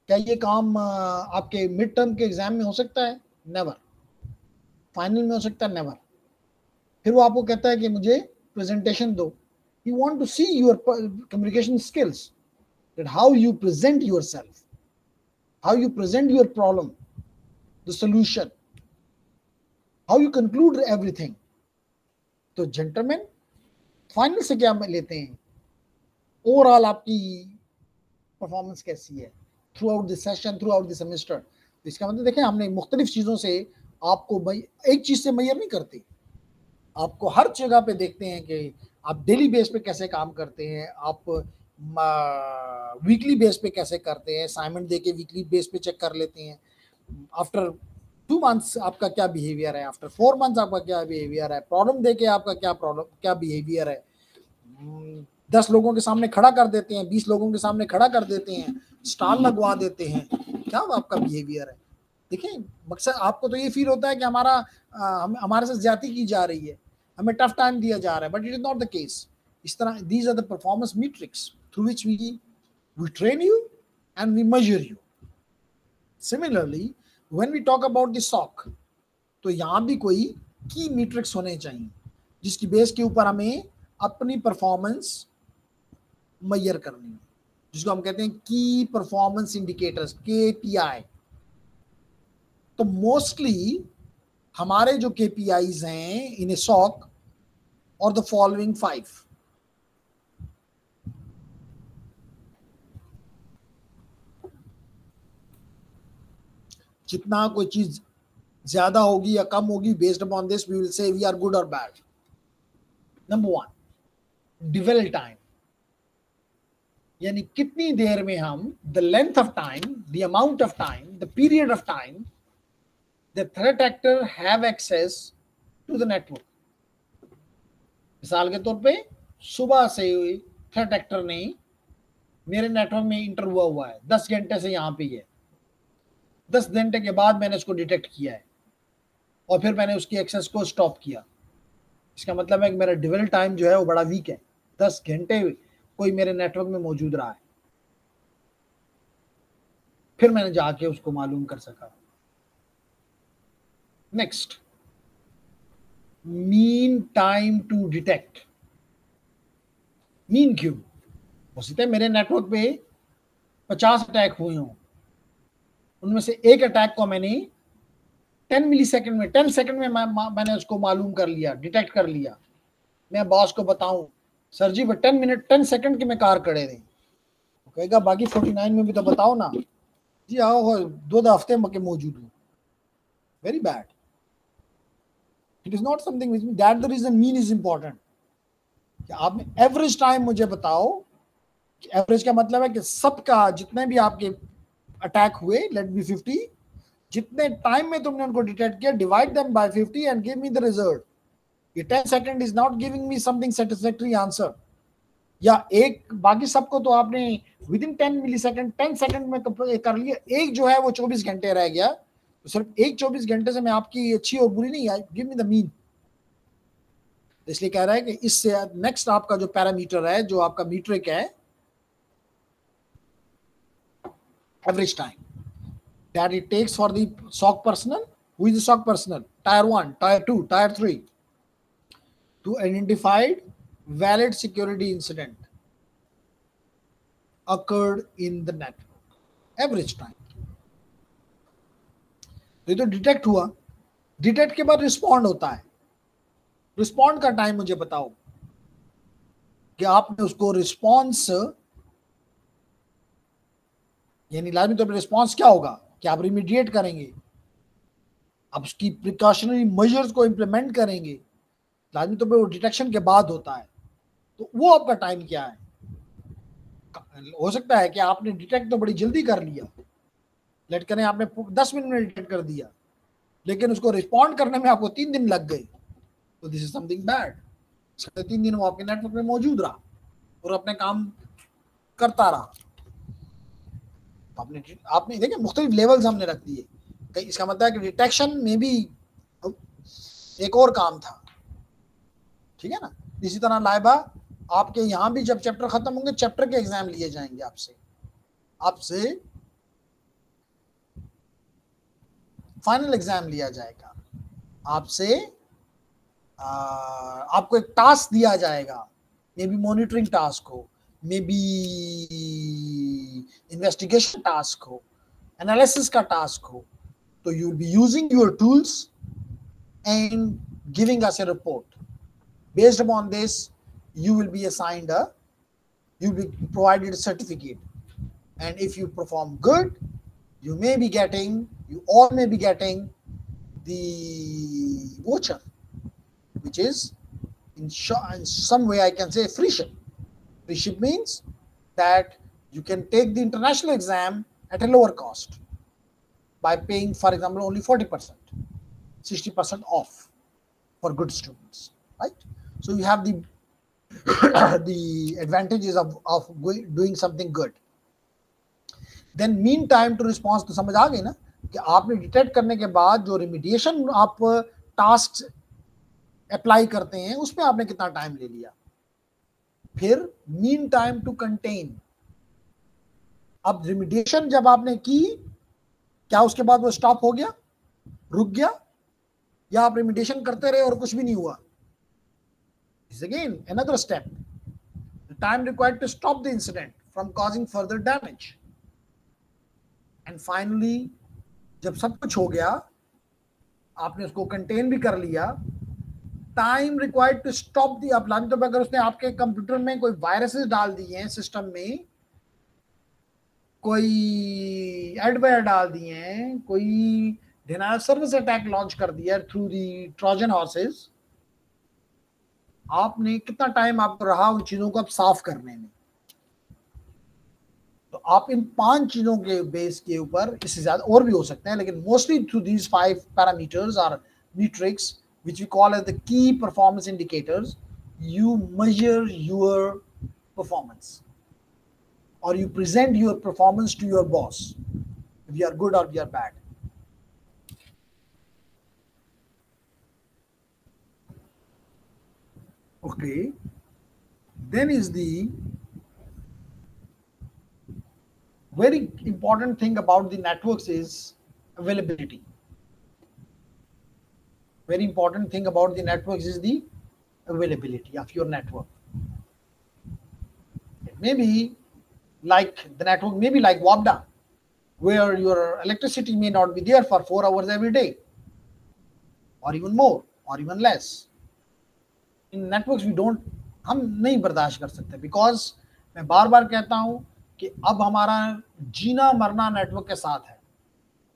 [SPEAKER 1] क्या ये काम आपके mid term के exam में हो सकता है? Never. Final में हो सकता है? नेवर। फिर वो आपको कहता है कि मुझे प्रेजेंटेशन दो। You want to see your communication skills, that how you present yourself, how you present your problem, the solution, how you conclude everything. तो जेंटलमैन फाइनल से क्या लेते हैं? ओवरऑल आपकी परफॉर्मेंस कैसी है through out the session, through out the semester. तो इसका मतलब देखें, हमने मुख्तलिफ चीज़ों से आपको एक चीज़ से मैयर नहीं करते, आपको हर जगह पे देखते हैं कि आप डेली बेस पे कैसे काम करते हैं, आप वीकली बेस पे कैसे करते हैं, असाइनमेंट देके वीकली बेस पे चेक कर लेते हैं। आफ्टर 2 months आपका क्या बिहेवियर है, आफ्टर 4 months आपका क्या बिहेवियर है, प्रॉब्लम देके आपका क्या बिहेवियर है। 10 लोगों के सामने खड़ा कर देते हैं, 20 लोगों के सामने खड़ा कर देते हैं, स्टार लगवा देते हैं, क्या आपका बिहेवियर है। देखिए मकसद आपको तो ये फील होता है कि हमारे साथ ज्यादती की जा रही है, हमें टफ टाइम दिया जा रहा है, but it is not the case. इस तरह these are the performance matrix through which we train you and we measure you. Similarly when we talk about the SOC, तो यहाँ भी कोई की मैट्रिक्स होने चाहिए जिसकी बेस के ऊपर हमें अपनी परफॉर्मेंस मेजर करनी है, जिसको हम कहते हैं की परफॉर्मेंस इंडिकेटर्स, KPI। तो मोस्टली हमारे जो KPIs हैं इन ए सॉक और द फॉलोइंग 5। जितना कोई चीज ज्यादा होगी या कम होगी, based upon this we will say we are good और बैड। नंबर 1 डिवेल टाइम, यानी कितनी देर में हम, the length of time, the amount of time, the period of time the threat actor have access to the network. मिसाल के तौर पे सुबह से थ्रेट एक्टर ने मेरे नेटवर्क में इंटर हुआ है, 10 घंटे से यहाँ पे है, 10 घंटे के बाद मैंने उसको डिटेक्ट किया है और फिर मैंने उसकी एक्सेस को स्टॉप किया। इसका मतलब है कि मेरा डिवेल टाइम जो है वो बड़ा वीक है, 10 घंटे कोई मेरे नेटवर्क में मौजूद रहा है, फिर मैंने जाके उसको मालूम कर सका। Next, mean time to detect. Mean क्यों? हो सकता है मेरे नेटवर्क पे 50 अटैक हुए हों, उनमें से एक अटैक को मैंने 10 मिली सेकेंड में, 10 सेकेंड में मैंने उसको मालूम कर लिया, डिटेक्ट कर लिया। मैं बॉस को बताऊं सर जी 10 मिनट 10 सेकेंड की मैं कार खड़े रही, कहेगा बाकी 49 में भी तो बताओ ना। जी आओ 2 हफ्ते में मौजूद हूँ। Very bad. It is not something which mean that the reason mean is important. कि आप एवरेज टाइम मुझे बताओ, एवरेज का मतलब है कि सबका जितने भी आपके अटैक हुए, लेट बी 50, जितने टाइम में तुमने उनको डिटेक्ट किया, divide them by 50 and give me the result. ये 10 second is not giving me something satisfactory answer. या एक, बाकी सबको तो आपने within 10 millisecond 10 second में कर लिया, एक जो है वो 24 घंटे रह गया, तो सिर्फ एक 24 घंटे से मैं आपकी अच्छी और बुरी नहीं आई, गिव मी द मीन। इसलिए कह रहा है कि इससे नेक्स्ट आपका जो पैरामीटर है, जो आपका मीट्रिक है, average time that it takes for the SOC personnel. Who is the SOC personnel? Tier 1, Tier 2, Tier 3 to identify valid security incident occurred in the network. Average time. ये तो detect हुआ, detect के बाद respond होता है। Respond का time मुझे बताओ कि आपने उसको रिस्पॉन्स, यानी लाजमी तौर पर रिस्पॉन्स क्या होगा कि आप रिमीडिएट करेंगे, आप उसकी प्रिकॉशनरी मेजर्स को इंप्लीमेंट करेंगे, लाजमी तौर पर वो डिटेक्शन के बाद होता है। तो वो आपका टाइम क्या है? हो सकता है कि आपने डिटेक्ट तो बड़ी जल्दी कर लिया, लेट करें आपने 10 मिनट में डिटेक्ट कर दिया, लेकिन उसको रिस्पॉन्ड करने में आपको 3 दिन लग गए, तो दिस इज समथिंग बैड। 3 दिन वो आपके नेटवर्क में मौजूद रहा और अपने काम करता रहा। आपने देखिए मुख्तलिफ लेवल्स हमने रख दिए। इसका मतलब है कि डिटेक्शन में भी एक और काम था, ठीक है ना। इसी तरह लाइबा आपके यहाँ भी जब चैप्टर खत्म होंगे, चैप्टर के एग्जाम लिए जाएंगे आपसे फाइनल एग्जाम लिया जाएगा, आपसे आपको एक टास्क दिया जाएगा, मे बी मॉनिटरिंग टास्क हो, मे बी इन्वेस्टिगेशन टास्क हो, एनालिसिस का टास्क हो, तो you will be using your tools and giving us A report. Based upon this you will be assigned you will be provided a certificate, and if you perform good, you all may be getting the voucher, which is in some way I can say free ship. Free ship means that you can take the international exam at a lower cost by paying, for example, only 40%, 60% off for good students, right? So you have the the advantages of doing something good. Then mean time to response, तो समझ आ गई ना कि आपने detect करने के बाद जो रिमीडिएशन आप टास्क अप्लाई करते हैं उसमें आपने कितना टाइम ले लिया। फिर मीन टाइम टू कंटेन। अब रिमीडिएशन जब आपने की, क्या उसके बाद वो स्टॉप हो गया, रुक गया, या आप रिमीडिएशन करते रहे और कुछ भी नहीं हुआ? Is again another step. The time required to stop the incident from causing further damage. And finally, जब सब कुछ हो गया, आपने उसको कंटेन भी कर लिया, टाइम रिक्वायर्ड टू स्टॉप दी। आप लाने तो अगर उसने आपके कंप्यूटर में कोई वायरसेस डाल दिए हैं, सिस्टम में कोई एडवेयर डाल दिए हैं, कोई डिनायल सर्विस अटैक लॉन्च कर दिया थ्रू दी ट्रोजन हॉर्सेस, आपने कितना टाइम आपको रहा उन चीजों को अब साफ करने में? तो आप इन 5 चीजों के बेस के ऊपर, इससे ज्यादा और भी हो सकते हैं, लेकिन mostly through these 5 parameters are metrics which we call as the key performance indicators, you measure your performance or you present your performance to your boss, if you are good or you are bad. Okay, then is the very important thing about the networks is availability. Very important thing about the networks is the availability of your network. It may be like the network may be like WAPDA, where your electricity may not be there for 4 hours every day, or even more, or even less. In networks we don't, हम नहीं बर्दाश्त कर सकते, because मैं बार बार कहता हूं कि अब हमारा जीना मरना नेटवर्क के साथ है।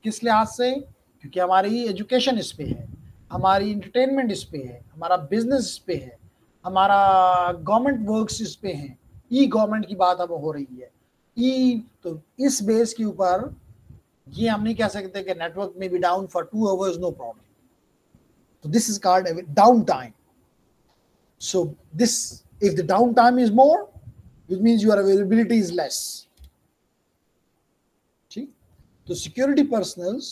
[SPEAKER 1] किस लिहाज से? क्योंकि हमारी एजुकेशन इस पे है, हमारी इंटरटेनमेंट इस पे है, हमारा बिजनेस इस पे है, हमारा गवर्नमेंट वर्क्स इस पे हैं, ई गवर्नमेंट की बात अब हो रही है, ई, तो इस बेस के ऊपर ये हम नहीं कह सकते कि नेटवर्क में be down for 2 hours, no problem. तो this is called down time. So this, if the downtime is more, it means your availability is less. See? So security personals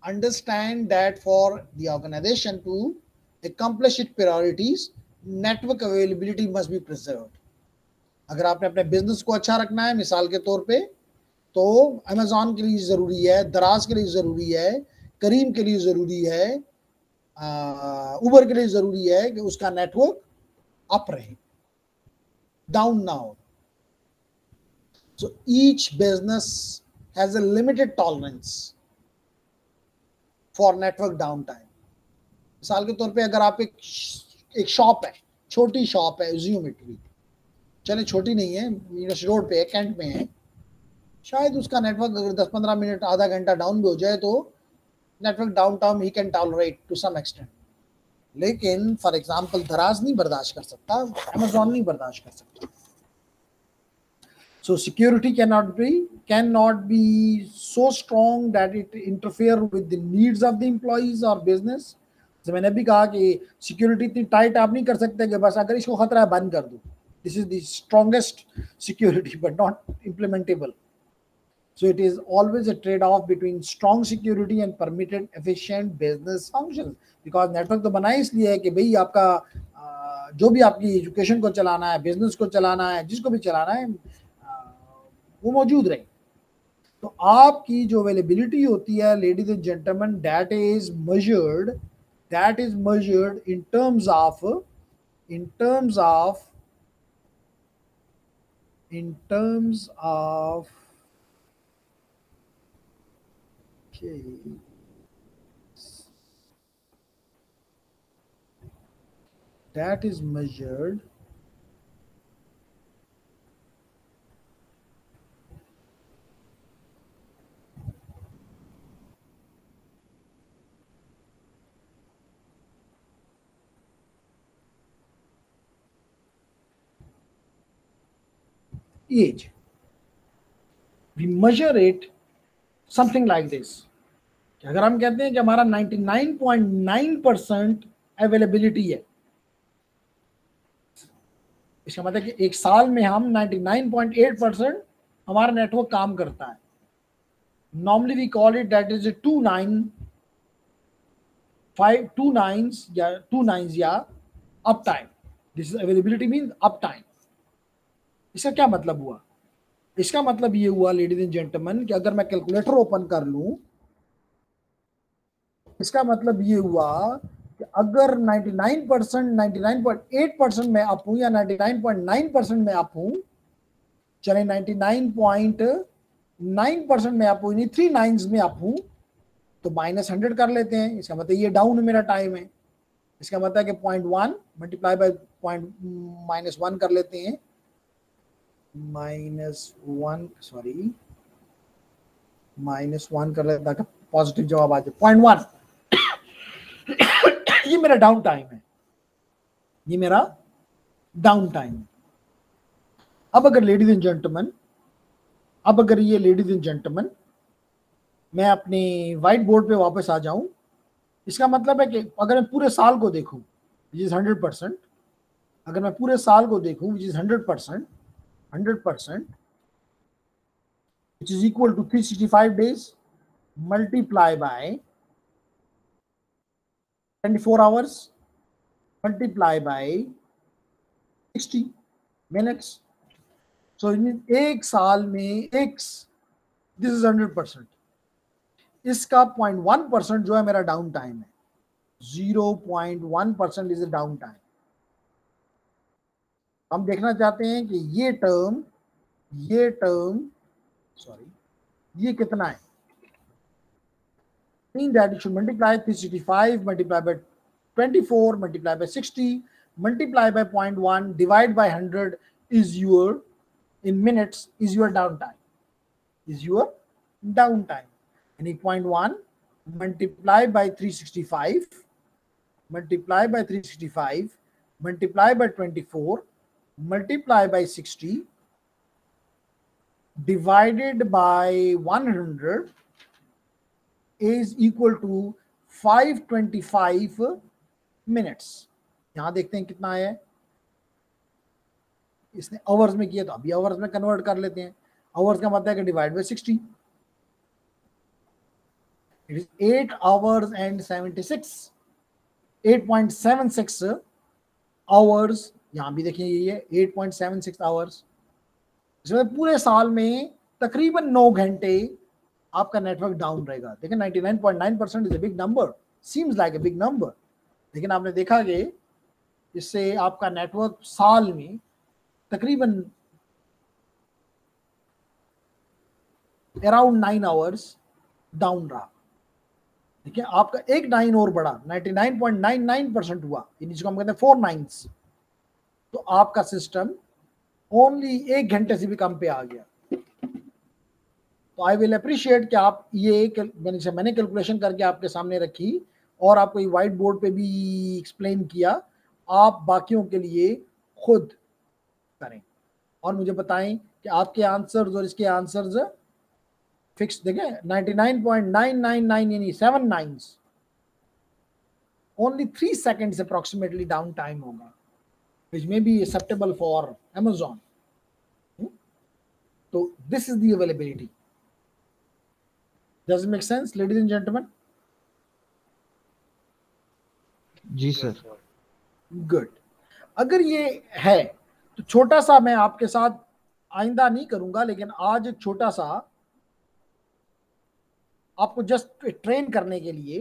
[SPEAKER 1] understand that for the organization to accomplish its priorities, network availability must be preserved. अगर आपने अपने business को अच्छा रखना है, मिसाल के तौर पे, तो अमेजॉन के लिए जरूरी है, दराज के लिए जरूरी है, करीम के लिए जरूरी है, उबर के लिए जरूरी है कि उसका नेटवर्क अप रहे, डाउन ना हो। So each business has a limited tolerance for network downtime. मिसाल के तौर पे अगर आप एक शॉप है, छोटी शॉप है, ज्यूमेट्री, चले छोटी नहीं है, यूनिवर्सिटी रोड पे है, कैंट में है, शायद उसका नेटवर्क अगर 10-15 मिनट आधा घंटा डाउन भी हो जाए तो नेटवर्क डाउन टाइम ही can tolerate to some extent. लेकिन फॉर एग्जांपल दराज नहीं बर्दाश्त कर सकता, अमेजॉन नहीं बर्दाश्त कर सकता। So security cannot be so strong that it interfere with the needs of the employees or business. तो मैंने भी कहा कि सिक्योरिटी इतनी टाइट आप नहीं कर सकते कि बस अगर इसको खतरा है बंद कर दो। This is the strongest security but not implementable. So it is always a trade-off between strong security and permitted efficient business functions. Because network तो बनाए इसलिए है कि भाई आपका जो भी आपकी एजुकेशन को चलाना है, बिजनेस को चलाना है, जिसको भी चलाना है, वो मौजूद रहे। तो आपकी जो अवेलेबिलिटी होती है, ladies and gentleman, that is measured in terms of okay, that is measured age. We measure it something like this. अगर हम कहते हैं कि हमारा 99.9% अवेलेबिलिटी है, इसका मतलब कि एक साल में हम 99.8% हमारा नेटवर्क काम करता है। Normally we call it that is 2 nines या up time. This is availability mean up time. इसका क्या मतलब हुआ? इसका मतलब ये हुआ लेडीज एंड जेंटलमैन कि अगर मैं कैलकुलेटर ओपन कर लूं, इसका मतलब ये हुआ कि अगर 99%, 99.8% में अप हूं या 99.9% में अप हूं, चले 99.9% में अप हूं, 3 नाइन्स में अप हूं, तो -100 कर लेते हैं। इसका मतलब ये डाउन मेरा टाइम है। इसका मतलब है कि 0.1 मल्टीप्लाई बाय -1 कर लेते हैं, -1 कर लेते हैं पॉजिटिव जवाब आ जाए। पॉइंट 1 ये मेरा डाउन टाइम है, ये मेरा डाउन टाइम है। अब अगर लेडीज एंड जेंटलमैन, अब अगर ये लेडीज एंड जेंटलमैन मैं अपने व्हाइट बोर्ड पे वापस आ जाऊं, इसका मतलब है कि अगर मैं पूरे साल को देखूं विच इज 100%, अगर मैं पूरे साल को देखूं which is 100%, 100% which is equal to 365 days multiply by 24 hours multiply by 60 minutes. So एक साल में दिस इज 100%, इसका 0.1% जो है मेरा डाउन टाइम है, 0.1% इज डाउन टाइम। हम देखना चाहते हैं कि ये टर्म ये कितना है। Mean that you should multiply 365 multiply by 24 multiply by 60 multiply by 0.1 divide by 100 is your, in minutes, is your downtime, and 0.1 multiply by 365 multiply by 365 multiply by 24 multiply by 60 divided by 100 is equal to 525 minutes. यहां देखते हैं कितना है, इसने hours में किया तो अभी आवर्स में कन्वर्ट कर लेते हैं। आवर्स का मतलब है कि divide by 60, it is 8 hours and 8.76 hours. यहां भी देखिए ये 8.76 आवर्स। इसमें पूरे साल में तकरीबन 9 घंटे आपका नेटवर्क डाउन रहेगा। देखिए 99.9% is a big number, seems like a big number, लेकिन आपने देखा कि इससे आपका नेटवर्क साल में तकरीबन अराउंड 9 आवर्स डाउन रहा। देखिए आपका एक 9 और बढ़ा, 99.99% हुआ, जिसको हम कहते हैं 4 9s। तो आपका सिस्टम ओनली 1 घंटे से भी कम पे आ गया। तो आई विल अप्रिशिएट कि आप ये मैंने कैलकुलेशन करके आपके सामने रखी और आपको ये व्हाइट बोर्ड पे भी एक्सप्लेन किया। आप बाकियों के लिए खुद करें और मुझे बताएं कि आपके आंसर्स और इसके आंसर्स फिक्स। देखें 99.999 यानी 7 9s, only 3 seconds approximately down time होगा, which may be acceptable for Amazon. So this is the availability. Does it make sense, ladies and gentlemen?
[SPEAKER 4] जी सर।
[SPEAKER 1] Good. अगर ये है तो छोटा सा मैं आपके साथ आइंदा नहीं करूंगा, लेकिन आज एक छोटा सा आपको जस्ट ट्रेन करने के लिए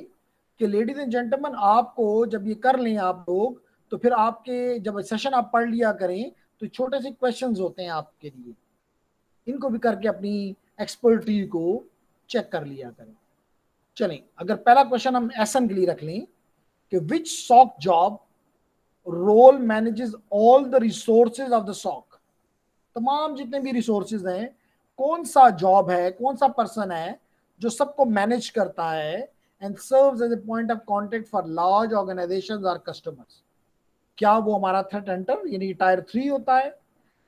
[SPEAKER 1] कि लेडीज एंड जेंटलमैन आपको जब ये कर लें आप लोग, तो फिर आपके जब सेशन आप पढ़ लिया करें तो छोटे से क्वेश्चंस होते हैं आपके लिए, इनको भी करके अपनी एक्सपर्टी को चेक कर लिया करें। चलें, अगर पहला क्वेश्चन हम एसन के लिए रख लें कि which SOC job role manages all the resources of the SOC. तमाम जितने भी रिसोर्सेज हैं, कौन सा जॉब है, कौन सा पर्सन है जो सबको मैनेज करता है and serves as a point of contact for large organisations और कस्टमर्स। क्या वो हमारा थ्रेट हंटर यानी टायर 3 होता है?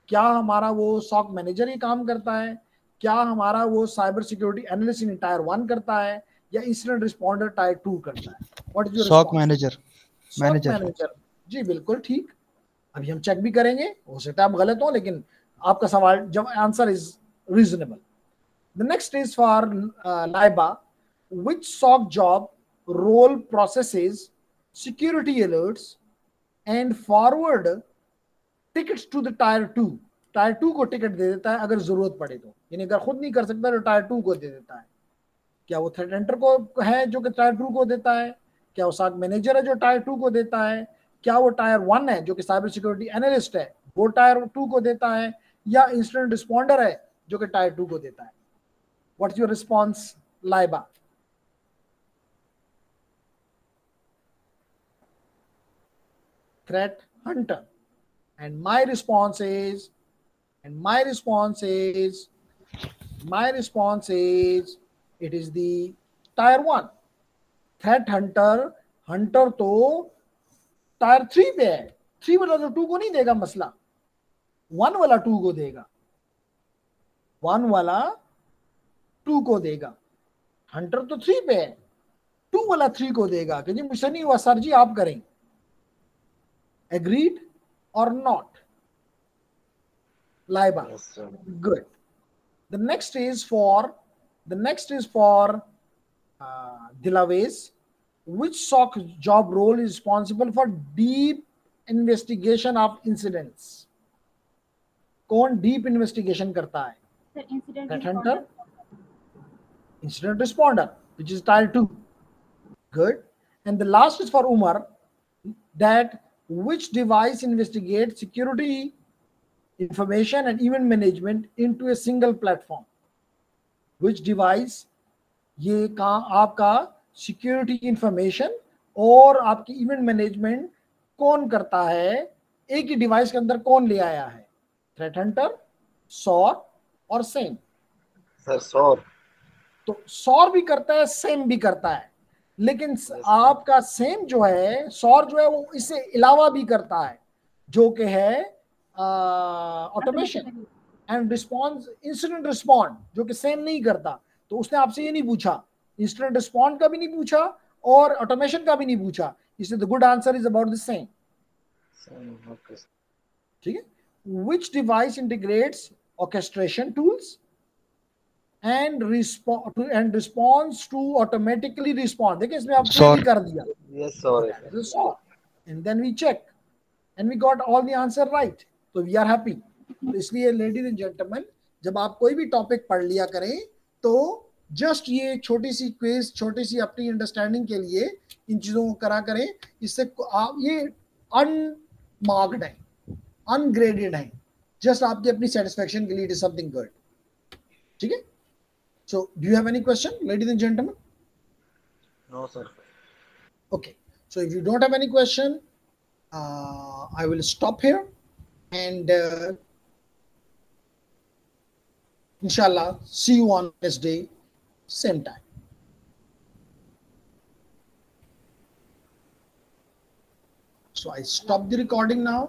[SPEAKER 1] क्या हमारा वो सॉक मैनेजर ही काम करता है? क्या हमारा वो साइबर सिक्योरिटी एनालिस्ट इन टायर 1 करता है, या इंसिडेंट रिस्पॉन्डर टायर 2 करता है? What is your
[SPEAKER 4] SOC manager.
[SPEAKER 1] Manager, जी बिल्कुल ठीक। अभी हम चेक भी करेंगे, हो सकता है आप गलत हो, लेकिन आपका सवाल जब answer is reasonable. The next is for लाइबा, which SOC job role processes security alerts and forward tickets to the tier 2। Tier 2 को टिकट दे देता है अगर जरूरत पड़े तो, यानी अगर खुद नहीं कर सकता तो टायर 2 को दे देता है। क्या वो थ्रेट हंटर को है जो कि टायर 2 को देता है? क्या वो सॉक मैनेजर है जो टायर 2 को देता है? क्या वो टायर 1 है जो कि साइबर सिक्योरिटी एनालिस्ट है, वो टायर 2 को देता है? या इंसिडेंट रिस्पॉन्डर है जो कि टायर 2 को देता है? What's your response Laiba? Threat hunter. And my response is it is the tyre 1, threat Hunter तो टायर 3 पे है, 3 वाला तो 2 को नहीं देगा मसला, 1 वाला 2 को देगा, 1 वाला 2 को देगा। हंटर तो 3 पे है, 2 वाला 3 को देगा कि जी मुझसे नहीं हुआ सर जी आप करें। एग्रीड और not? Laiba,
[SPEAKER 3] Yes, sir.
[SPEAKER 1] good. The next is for Dilaways. Which SOC job role is responsible for deep investigation of incidents? कौन deep investigation करता है?
[SPEAKER 2] Sir, incident
[SPEAKER 1] Threat
[SPEAKER 2] responder.
[SPEAKER 1] hunter, incident responder, which is tier 2. Good. And the last is for Umar, that which device investigates security information and event management into a single platform? Which device ये आपका security information और आपकी event management कौन करता है, एक ही device के अंदर कौन ले आया है? थ्रेट हंटर, सॉर और सेम?
[SPEAKER 3] Sir, SOAR.
[SPEAKER 1] तो सॉर भी करता है, सेम भी करता है, लेकिन आपका सेम जो है, सॉर जो है वो इससे अलावा भी करता है, जो कि है automation and response, incident respond, जो कि सेम नहीं करता। तो उसने आपसे ये नहीं पूछा, इंसिडेंट रिस्पॉन्ड का भी नहीं पूछा और ऑटोमेशन का भी नहीं पूछा, इसलिए the good answer is about the same.
[SPEAKER 3] Okay.
[SPEAKER 1] ठीक है। Which device integrates orchestration tools and response to automatically respond? देखिए इसमें आपने
[SPEAKER 4] SOAR.
[SPEAKER 1] भी कर दिया,
[SPEAKER 3] Yes, sorry.
[SPEAKER 1] and then we check and we got all the answer right, so we are happy। तो इसलिए लेडीज एंड जेंटलमैन, जब आप कोई भी टॉपिक पढ़ लिया करें तो जस्ट ये छोटी सी क्विज, छोटी सी अपनी अंडरस्टैंडिंग के लिए इन चीज़ों को करा करें। इससे आप ये अनमार्क्ड है, अनग्रेडेड है, जस्ट आपकी अपनी सेटिस्फैक्शन के लिए, इट इज समथिंग गुड। ठीक है। So do you have any question ladies and gentleman?
[SPEAKER 3] No, sir.
[SPEAKER 1] Okay, so if you don't have any question, I will stop here and inshallah see you on next day, same time. So I stop the recording now.